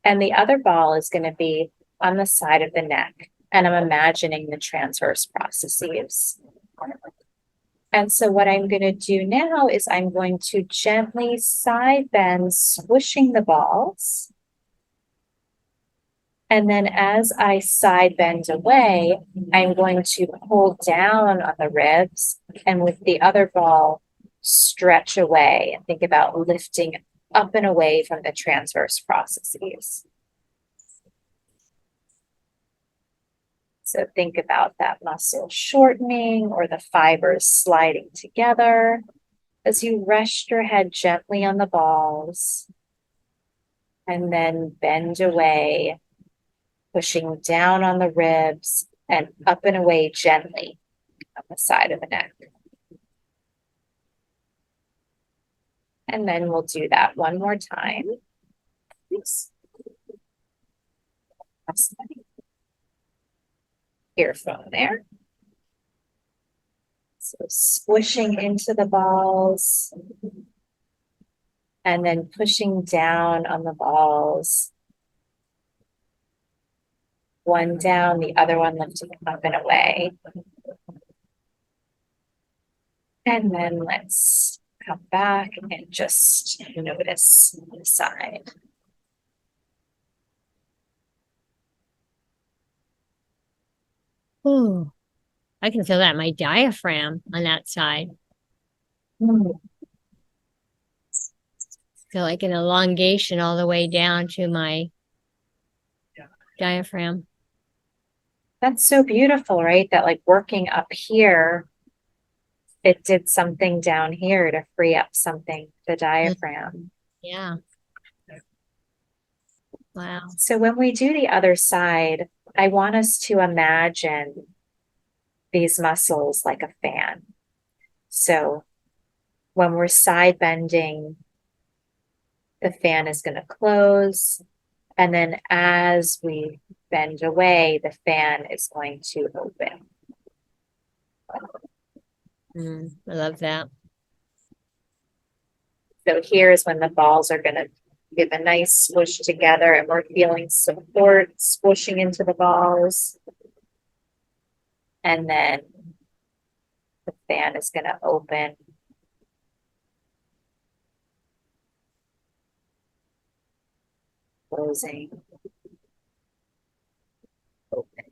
And the other ball is going to be on the side of the neck. And I'm imagining the transverse processes. And so what I'm going to do now is I'm going to gently side bend, swooshing the balls. And then as I side bend away, I'm going to pull down on the ribs and with the other ball, stretch away and think about lifting up and away from the transverse processes. So think about that muscle shortening or the fibers sliding together as you rest your head gently on the balls and then bend away, pushing down on the ribs and up and away gently on the side of the neck. And then we'll do that one more time. Oops. Earphone there. So squishing into the balls and then pushing down on the balls. One down, the other one lifting up and away. And then let's come back and just notice the side. Ooh, I can feel that in my diaphragm on that side. Feel like an elongation all the way down to my diaphragm. That's so beautiful, right? That like working up here, it did something down here to free up something, the diaphragm. Yeah. Wow. So when we do the other side, I want us to imagine these muscles like a fan. So when we're side bending, the fan is going to close. And then as we bend away, the fan is going to open. I love that. So here's when the balls are going to give a nice swoosh together and we're feeling support swooshing into the balls. And then the fan is going to open. Closing. Opening.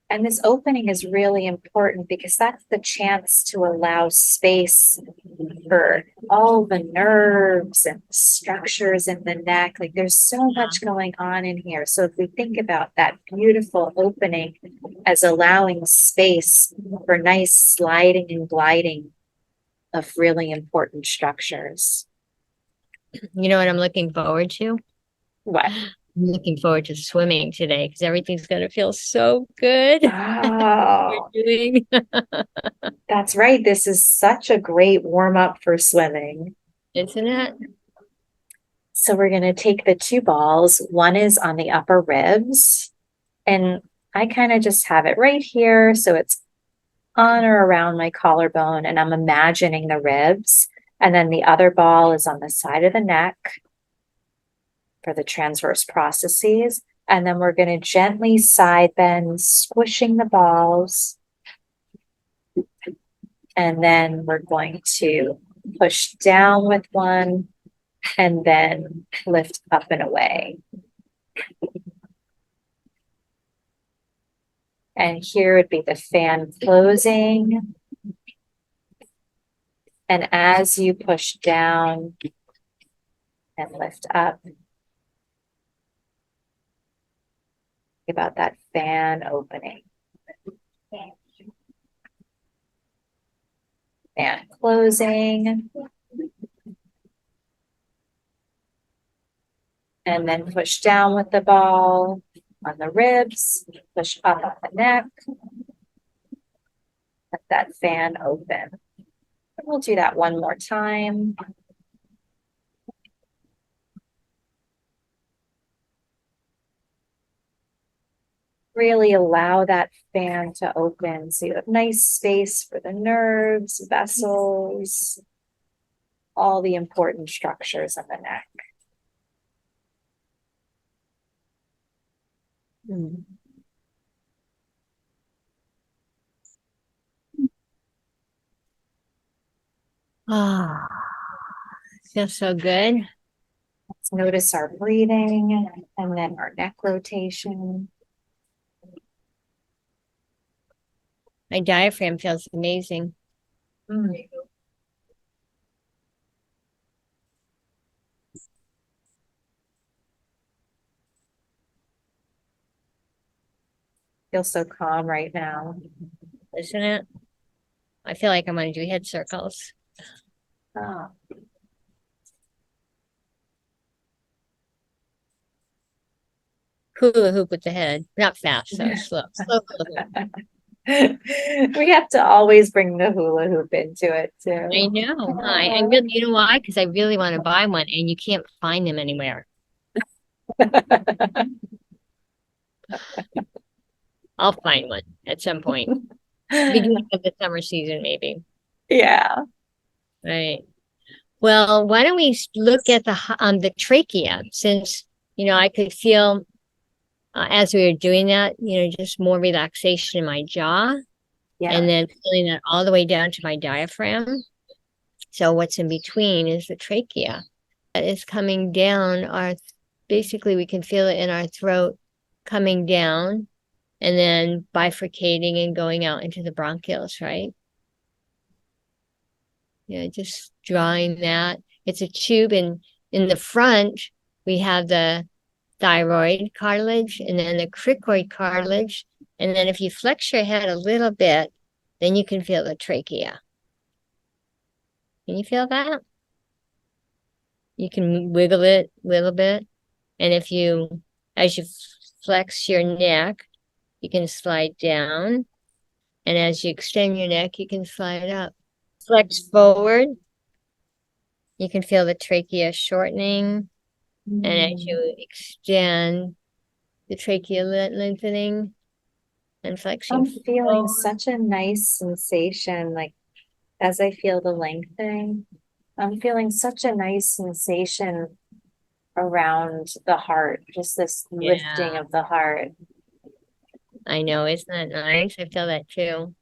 And this opening is really important because that's the chance to allow space for all the nerves and structures in the neck. Like there's so much going on in here. So if we think about that beautiful opening as allowing space for nice sliding and gliding of really important structures. You know what I'm looking forward to? What? I'm looking forward to swimming today because everything's going to feel so good. Oh, that's right. This is such a great warm up for swimming. Isn't it? So we're going to take the two balls. One is on the upper ribs. And I kind of just have it right here. So it's on or around my collarbone. And I'm imagining the ribs. And then the other ball is on the side of the neck for the transverse processes. And then we're going to gently side bend, squishing the balls. And then we're going to push down with one and then lift up and away. And here would be the fan closing. And as you push down and lift up, think about that fan opening. Fan closing. And then push down with the ball on the ribs, push up on the neck. Let that fan open. And we'll do that one more time. Really allow that fan to open so you have nice space for the nerves, vessels, all the important structures of the neck. Ah, feels so good. Let's notice our breathing and then our neck rotation. My diaphragm feels amazing. Feel so calm right now. Isn't it? I feel like I'm going to do head circles. Oh. Hula hoop with the head. Not fast, though. Slow. Slow hula hoop. We have to always bring the hula hoop into it too. I know. I really, you know why? Because I really want to buy one, and you can't find them anywhere. I'll find one at some point. Beginning of the summer season, maybe. Yeah. Right. Well, why don't we look at the trachea, since I could feel as we were doing that, just more relaxation in my jaw, Yeah. and then feeling that all the way down to my diaphragm. So what's in between is the trachea that is coming down. Basically, we can feel it in our throat coming down and then bifurcating and going out into the bronchioles, right? Yeah, just drawing that. It's a tube, and in the front, we have the thyroid cartilage and then the cricoid cartilage. And then if you flex your head a little bit, then you can feel the trachea. Can you feel that? You can wiggle it a little bit. And as you flex your neck, you can slide down. And as you extend your neck, you can slide up. Flex forward. You can feel the trachea shortening. And as you extend, the trachea lengthening and flexing. I'm feeling such a nice sensation, like as I feel the lengthening, I'm feeling such a nice sensation around the heart, just this lifting of the heart. I know, isn't that nice? I feel that too.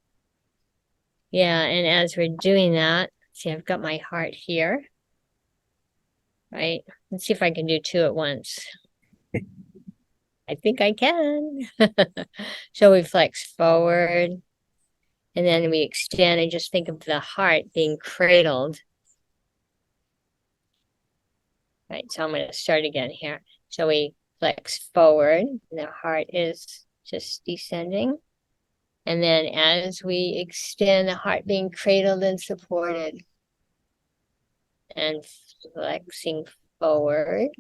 Yeah, and as we're doing that, see, I've got my heart here. Right? Let's see if I can do two at once. I think I can. So we flex forward and then we extend and just think of the heart being cradled. Right, so I'm going to start again here. So we flex forward and the heart is just descending. And then as we extend, the heart being cradled and supported. And flexing forward.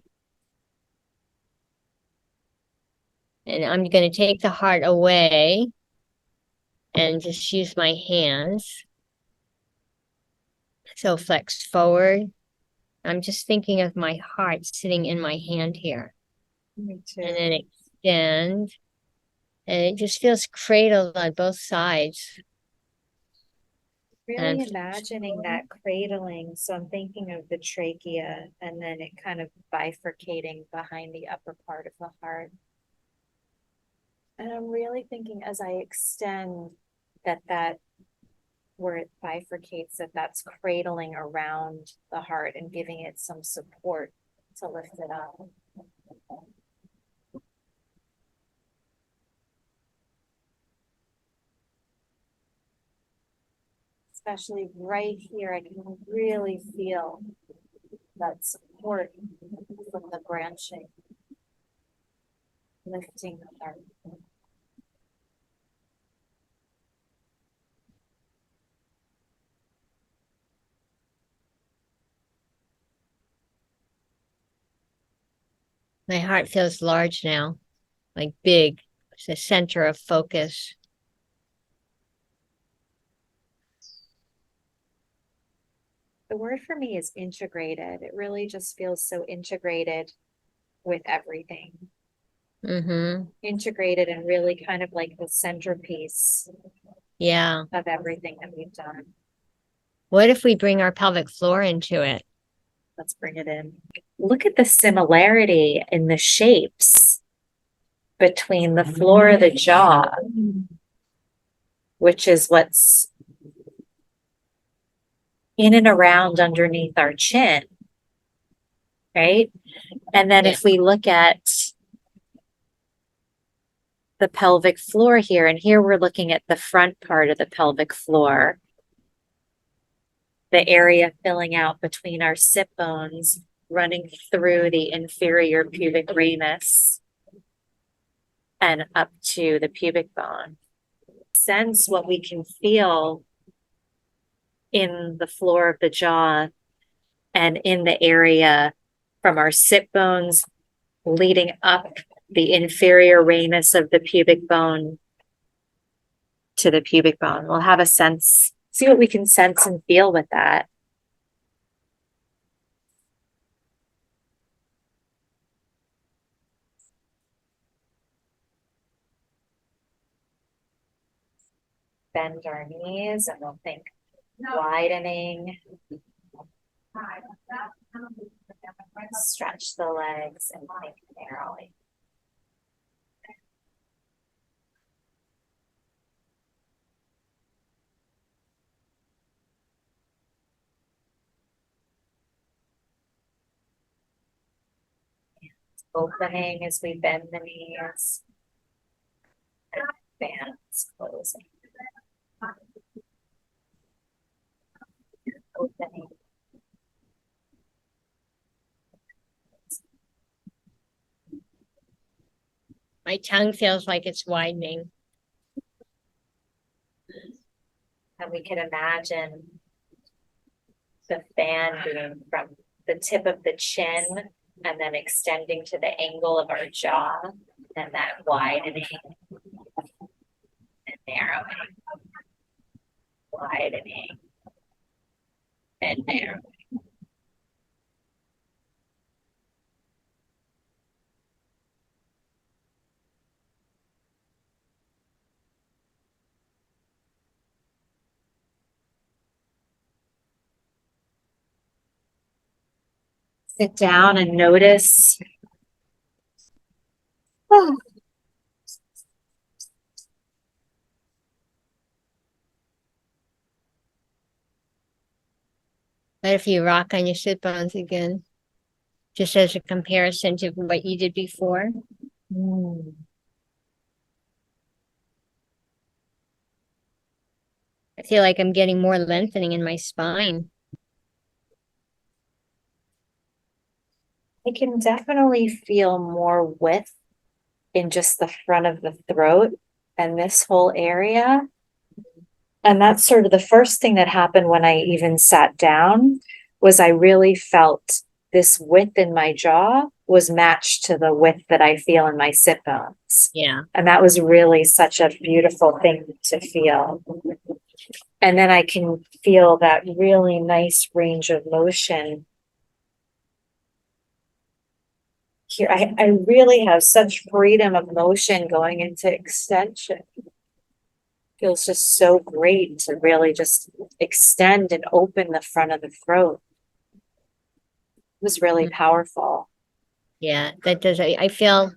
And I'm going to take the heart away and just use my hands. So flex forward. I'm just thinking of my heart sitting in my hand here. Me too. And then extend. And it just feels cradled on both sides. Really imagining that cradling. So I'm thinking of the trachea and then it kind of bifurcating behind the upper part of the heart. And I'm really thinking as I extend that where it bifurcates, that's cradling around the heart and giving it some support to lift it up. Especially right here, I can really feel that support from the branching, lifting the heart. My heart feels large now, like big. It's the center of focus. The word for me is integrated. It really just feels so integrated with everything. Mm-hmm. Integrated and really kind of like the centerpiece Yeah. of everything that we've done. What if we bring our pelvic floor into it? Let's bring it in. Look at the similarity in the shapes between the floor of the jaw, which is what's in and around underneath our chin, right? And then if we look at the pelvic floor here, and here we're looking at the front part of the pelvic floor, the area filling out between our sit bones, running through the inferior pubic ramus and up to the pubic bone. Sense what we can feel in the floor of the jaw and in the area from our sit bones leading up the inferior ramus of the pubic bone to the pubic bone. We'll have a sense, see what we can sense and feel with that. Bend our knees and we'll think widening. Stretch the legs and think narrowly. Opening as we bend the knees. And bands closing. Opening. My tongue feels like it's widening. And we can imagine the fan being from the tip of the chin and then extending to the angle of our jaw, and that widening and narrowing, widening and narrowing. Sit down and notice. Oh. What if you rock on your sit bones again? Just as a comparison to what you did before. I feel like I'm getting more lengthening in my spine. I can definitely feel more width in just the front of the throat and this whole area. And that's sort of the first thing that happened when I even sat down, was I really felt this width in my jaw was matched to the width that I feel in my sit bones. Yeah. And that was really such a beautiful thing to feel. And then I can feel that really nice range of motion here. I really have such freedom of motion going into extension. Feels just so great to really just extend and open the front of the throat. It was really powerful. Yeah, that does. I feel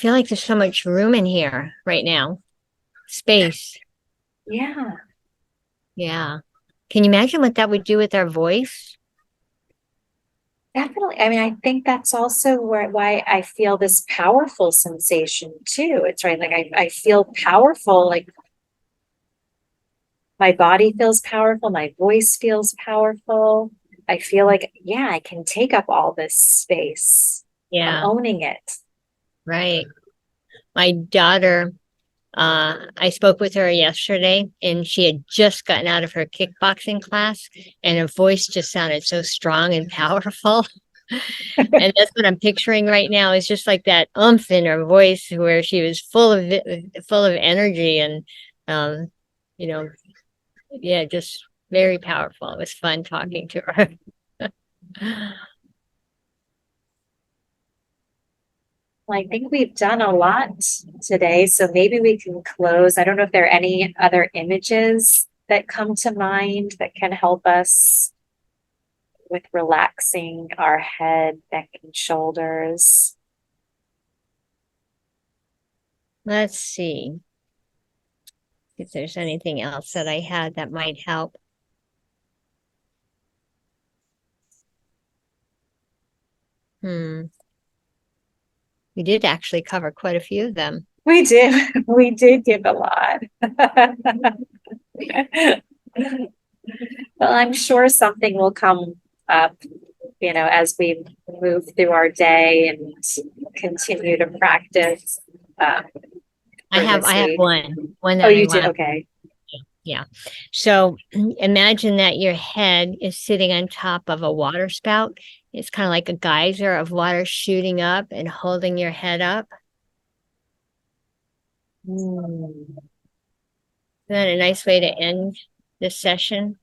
like there's so much room in here right now. Space. Yeah. Yeah. Can you imagine what that would do with our voice? Definitely. I mean, I think that's also why I feel this powerful sensation too. It's right. Like I feel powerful, like my body feels powerful, my voice feels powerful. I feel like, yeah, I can take up all this space. I'm Yeah, owning it. right. My daughter, I spoke with her yesterday and she had just gotten out of her kickboxing class and her voice just sounded so strong and powerful. And that's what I'm picturing right now is just like that oomph in her voice where she was full of energy and um, you know, yeah, just very powerful. It was fun talking to her. Well, I think we've done a lot today, so maybe we can close. I don't know if there are any other images that come to mind that can help us with relaxing our head, neck, and shoulders. Let's see if there's anything else that I had that might help. Hmm. We did actually cover quite a few of them. We did. We did give a lot. Well, I'm sure something will come up, as we move through our day and continue to practice for I this have week. one Oh, that I you do? want to, Okay. yeah. So imagine that your head is sitting on top of a water spout. It's kind of like a geyser of water shooting up and holding your head up. Mm. Isn't that a nice way to end this session?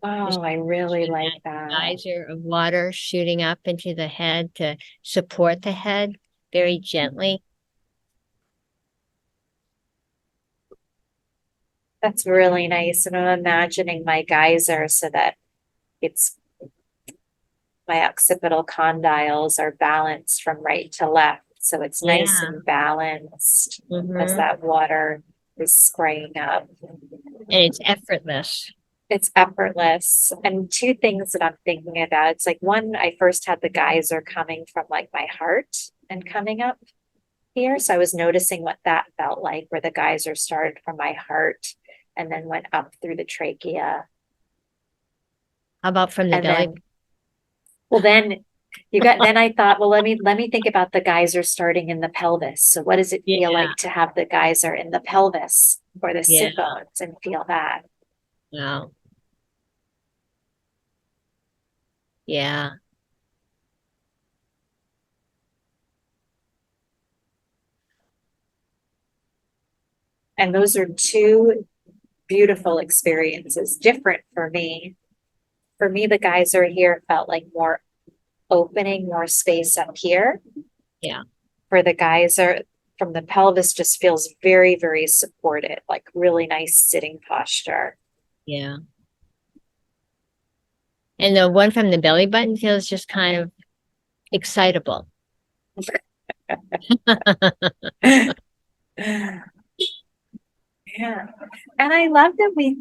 Just Oh, I really imagine like that that. geyser of water shooting up into the head to support the head very gently. That's really nice. And I'm imagining my geyser so that it's my occipital condyles are balanced from right to left. So it's nice Yeah. and balanced as Hmm. that water is spraying up. And it's effortless. It's effortless. And two things that I'm thinking about. It's like one, I first had the geyser coming from like my heart and coming up here. So I was noticing what that felt like, where the geyser started from my heart and then went up through the trachea. How about from the And belly? then, well, then I thought, well, let me think about the geyser starting in the pelvis. So what does it feel Yeah. like to have the geyser in the pelvis or the Yeah. sit bones and feel that? Wow. Yeah. And those are two beautiful experiences, different for me. For me, the geyser here felt like more opening, more space up here. Yeah. For the geyser from the pelvis just feels very, very supported, like really nice sitting posture. Yeah. And the one from the belly button feels just kind of excitable. Yeah. And I love that we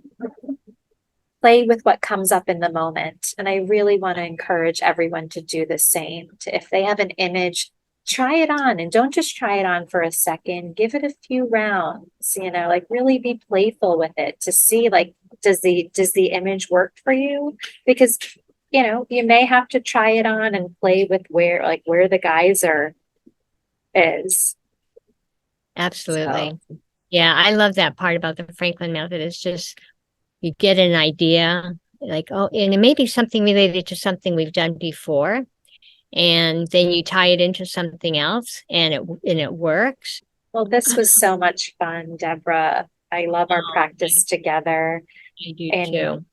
play with what comes up in the moment. And I really want to encourage everyone to do the same. To, if they have an image, try it on and don't just try it on for a second. Give it a few rounds, like really be playful with it to see like does the image work for you? Because you may have to try it on and play with where the geyser is. Absolutely. So Yeah, I love that part about the Franklin method. It's just you get an idea, like, oh, and it may be something related to something we've done before, and then you tie it into something else and it works. well, this was so much fun, Deborah. I love our Oh, practice together. I do And too.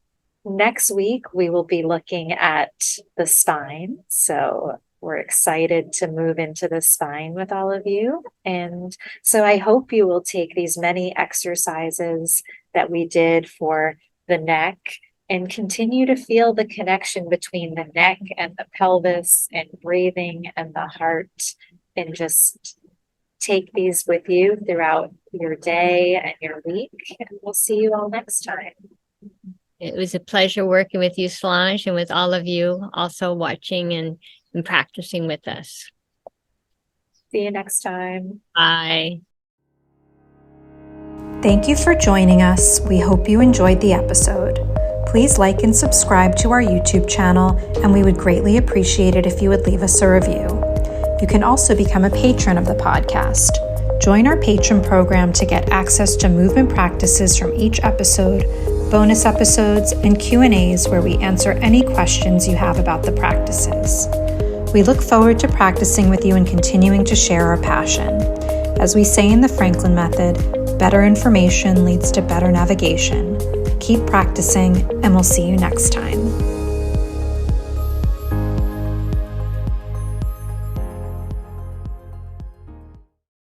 next week, we will be looking at the spine. So we're excited to move into the spine with all of you. And so I hope you will take these many exercises that we did for the neck and continue to feel the connection between the neck and the pelvis and breathing and the heart, and just take these with you throughout your day and your week. And we'll see you all next time. It was a pleasure working with you, Solange, and with all of you also watching and practicing with us. See you next time. Bye. Thank you for joining us. We hope you enjoyed the episode. Please like and subscribe to our YouTube channel, and we would greatly appreciate it if you would leave us a review. You can also become a patron of the podcast. Join our patron program to get access to movement practices from each episode, bonus episodes, and Q&As where we answer any questions you have about the practices. We look forward to practicing with you and continuing to share our passion. As we say in the Franklin Method, better information leads to better navigation. Keep practicing, and we'll see you next time.